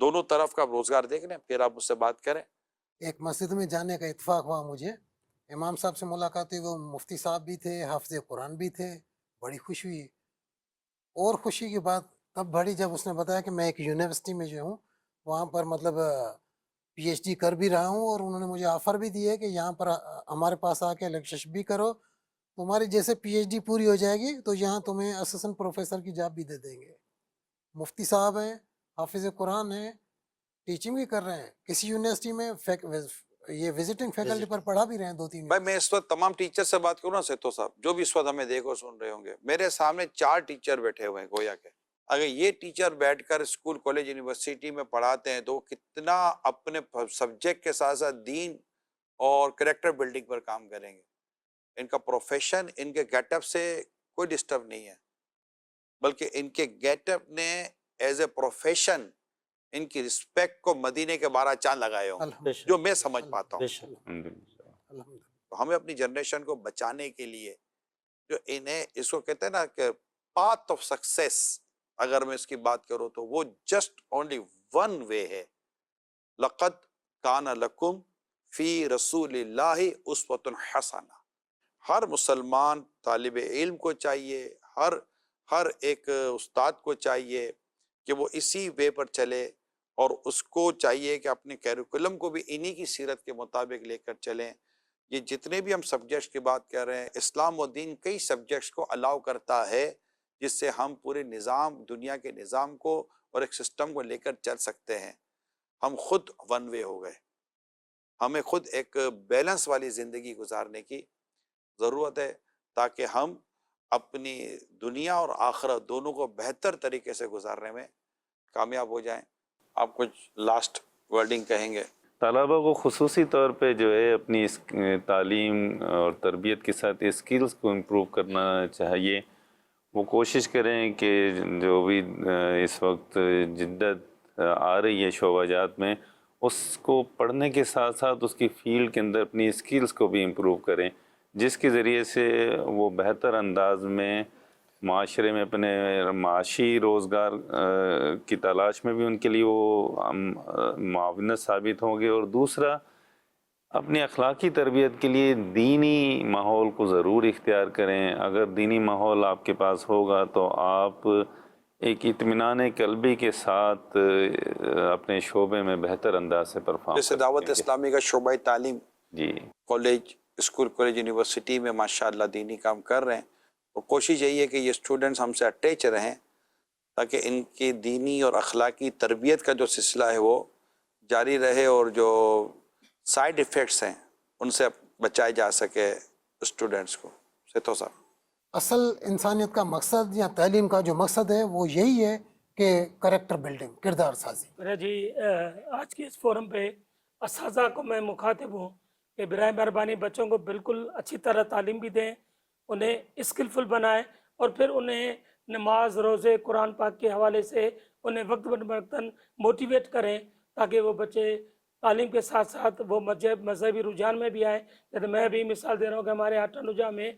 دونوں طرف کا روزگار دیکھ لیں, پھر آپ اس سے بات کریں. ایک مسجد میں جانے کا اتفاق ہوا مجھے, امام صاحب سے ملاقات ہوئی, وہ مفتی صاحب بھی تھے, حافظ قرآن بھی تھے, بڑی خوشی ہوئی. اور خوشی کی بات تب بڑھی جب اس نے بتایا کہ میں ایک یونیورسٹی میں جو ہوں وہاں پر مطلب پی ایچ ڈی کر بھی رہا ہوں, اور انہوں نے مجھے آفر بھی دی ہے کہ یہاں پر ہمارے پاس آ کے لیکچر بھی کرو, تمہاری جیسے پی ایچ ڈی پوری ہو جائے گی تو یہاں تمہیں اسسٹنٹ پروفیسر کی جاب بھی دے دیں گے. مفتی صاحب ہیں, حافظ قرآن ہیں, ٹیچنگ بھی کر رہے ہیں کسی یونیورسٹی میں, یہ وزٹنگ فیکلٹی پر پڑھا بھی رہے ہیں 2-3. بھائی میں اس وقت تمام ٹیچر سے بات کروں نا سیتو صاحب, جو بھی اس وقت ہمیں دیکھو سن رہے ہوں گے, میرے سامنے 4 ٹیچر بیٹھے ہوئے ہیں گویا کے. اگر یہ ٹیچر بیٹھ کر اسکول کالج یونیورسٹی میں پڑھاتے ہیں تو وہ کتنا اپنے سبجیکٹ کے ساتھ ساتھ دین اور کریکٹر بلڈنگ پر کام کریں گے. ان کا پروفیشن ان کے گیٹ اپ سے کوئی ڈسٹرب نہیں ہے, بلکہ ان کے گیٹ اپ نے ایز اے پروفیشن ان کی رسپیکٹ کو مدینے کے 12 چاند لگائے ہوں, جو میں سمجھ پاتا ہوں. تو ہمیں اپنی جنریشن کو بچانے کے لیے جو انہیں اس کو کہتے ہیں نا کہ پاتھ آف سکسیس, اگر میں اس کی بات کروں تو وہ جسٹ اونلی ون وے ہے. لقد کان لکم فی رسول اللہ اسوۃ حسنہ. ہر مسلمان طالب علم کو چاہیے, ہر ایک استاد کو چاہیے کہ وہ اسی وے پر چلے، اور اس کو چاہیے کہ اپنے کیریکولم کو بھی انہی کی سیرت کے مطابق لے کر چلیں۔ یہ جتنے بھی ہم سبجیکٹس کی بات کر رہے ہیں، اسلام و دین کئی سبجیکٹس کو الاؤ کرتا ہے جس سے ہم پورے نظام، دنیا کے نظام کو اور ایک سسٹم کو لے کر چل سکتے ہیں۔ ہم خود ون وے ہو گئے، ہمیں خود ایک بیلنس والی زندگی گزارنے کی ضرورت ہے تاکہ ہم اپنی دنیا اور آخرت دونوں کو بہتر طریقے سے گزارنے میں کامیاب ہو جائیں۔ آپ کچھ لاسٹ ورڈنگ کہیں گے؟ طلباء کو خصوصی طور پہ جو ہے اپنی تعلیم اور تربیت کے ساتھ اسکلز کو امپروو کرنا چاہیے۔ وہ کوشش کریں کہ جو بھی اس وقت جدت آ رہی ہے شعبہ جات میں، اس کو پڑھنے کے ساتھ ساتھ اس کی فیلڈ کے اندر اپنی اسکلز کو بھی امپروو کریں، جس کے ذریعے سے وہ بہتر انداز میں معاشرے میں اپنے معاشی روزگار کی تلاش میں بھی ان کے لیے وہ معاونت ثابت ہوں گے، اور دوسرا اپنی اخلاقی تربیت کے لیے دینی ماحول کو ضرور اختیار کریں۔ اگر دینی ماحول آپ کے پاس ہوگا تو آپ ایک اطمینان قلبی کے ساتھ اپنے شعبے میں بہتر انداز سے پرفارم جیسے دعوت اسلامی کا شعبہ تعلیم، جی کالج، اسکول، کالج، یونیورسٹی میں ماشاءاللہ دینی کام کر رہے ہیں، تو کوشش یہی ہے کہ یہ اسٹوڈنٹس ہم سے اٹیچ رہیں تاکہ ان کی دینی اور اخلاقی تربیت کا جو سلسلہ ہے وہ جاری رہے، اور جو سائیڈ ایفیکٹس ہیں ان سے بچائے جا سکے اسٹوڈنٹس کو۔ سیتو صاحب، اصل انسانیت کا مقصد یا تعلیم کا جو مقصد ہے وہ یہی ہے کہ کریکٹر بلڈنگ، کردار سازی۔ میرا جی آج کی اس فورم پہ اساتذہ کو میں مخاطب ہوں کہ برائے مہربانی بچوں کو بالکل اچھی طرح تعلیم بھی دیں، انہیں اسکلفل بنائیں، اور پھر انہیں نماز، روزے، قرآن پاک کے حوالے سے انہیں وقت بوقتاً موٹیویٹ کریں تاکہ وہ بچے تعلیم کے ساتھ ساتھ وہ مذہبی رجحان میں بھی آئیں۔ جیسے میں بھی مثال دے رہا ہوں کہ ہمارے یہاں ٹنڈوجا میں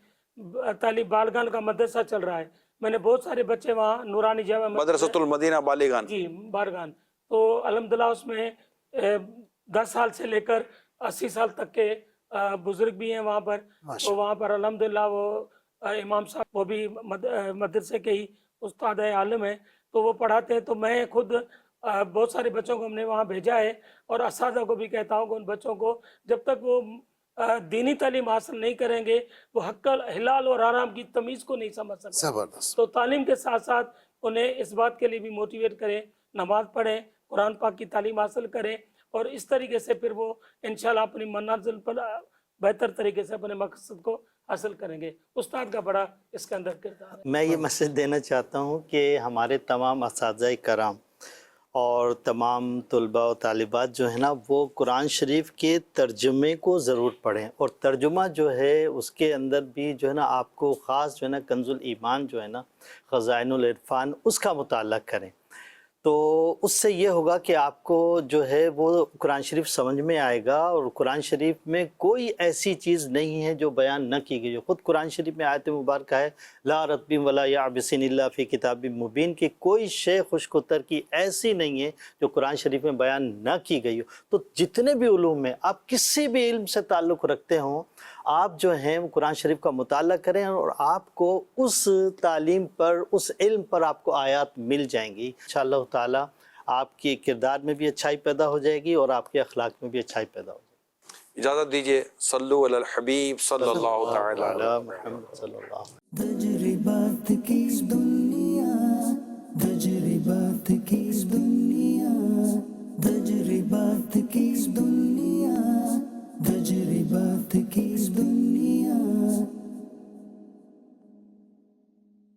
تعلیم بالغان کا مدرسہ چل رہا ہے، میں نے بہت سارے بچے وہاں نورانی جامع مدرسۃ المدینہ بالغان، جی بارگان، تو الحمدللہ اس میں 10 سال سے لے کر 80 سال تک کے بزرگ بھی ہیں وہاں پر، تو وہاں پر الحمدللہ وہ امام صاحب وہ بھی مدرسے کے ہی استاد عالم ہیں، تو وہ پڑھاتے ہیں۔ تو میں خود بہت سارے بچوں کو ہم نے وہاں بھیجا ہے، اور اساتذہ کو بھی کہتا ہوں کہ ان بچوں کو جب تک وہ دینی تعلیم حاصل نہیں کریں گے وہ حق حلال اور حرام کی تمیز کو نہیں سمجھ سکتے۔ زبردست۔ تو تعلیم کے ساتھ ساتھ انہیں اس بات کے لیے بھی موٹیویٹ کریں، نماز پڑھیں، قرآن پاک کی تعلیم حاصل کریں، اور اس طریقے سے پھر وہ انشاءاللہ اپنی منازل پر بہتر طریقے سے اپنے مقصد کو حاصل کریں گے۔ استاد کا بڑا اس کے اندر کردار ہے۔ میں یہ میسج دینا چاہتا ہوں کہ ہمارے تمام اساتذہ کرام اور تمام طلباء و طالبات جو ہے نا، وہ قرآن شریف کے ترجمے کو ضرور پڑھیں، اور ترجمہ جو ہے اس کے اندر بھی جو ہے نا آپ کو خاص جو ہے نا کنز الایمان جو ہے نا، خزائن العرفان، اس کا مطالعہ کریں۔ تو اس سے یہ ہوگا کہ آپ کو جو ہے وہ قرآن شریف سمجھ میں آئے گا، اور قرآن شریف میں کوئی ایسی چیز نہیں ہے جو بیان نہ کی گئی۔ خود قرآن شریف میں آیت مبارکہ ہے لا رطب ولا یابس الا فی کتاب مبین، کہ کوئی شے خشک و تر کی ایسی نہیں ہے جو قرآن شریف میں بیان نہ کی گئی ہو۔ تو جتنے بھی علوم میں آپ کسی بھی علم سے تعلق رکھتے ہوں، آپ جو ہیں وہ قرآن شریف کا مطالعہ کریں، اور آپ کو اس تعلیم پر، اس علم پر آپ کو آیات مل جائیں گی۔ انشاءاللہ تعالیٰ آپ کے کردار میں بھی اچھائی پیدا ہو جائے گی، اور آپ کے اخلاق میں بھی اچھائی پیدا ہو جائے گی۔ اجازت دیجیے، صلو علی الحبیب صلی اللہ تعالی علیہ علی محمد صلی اللہ علیہ وسلم۔ تجربات کی اس دنیا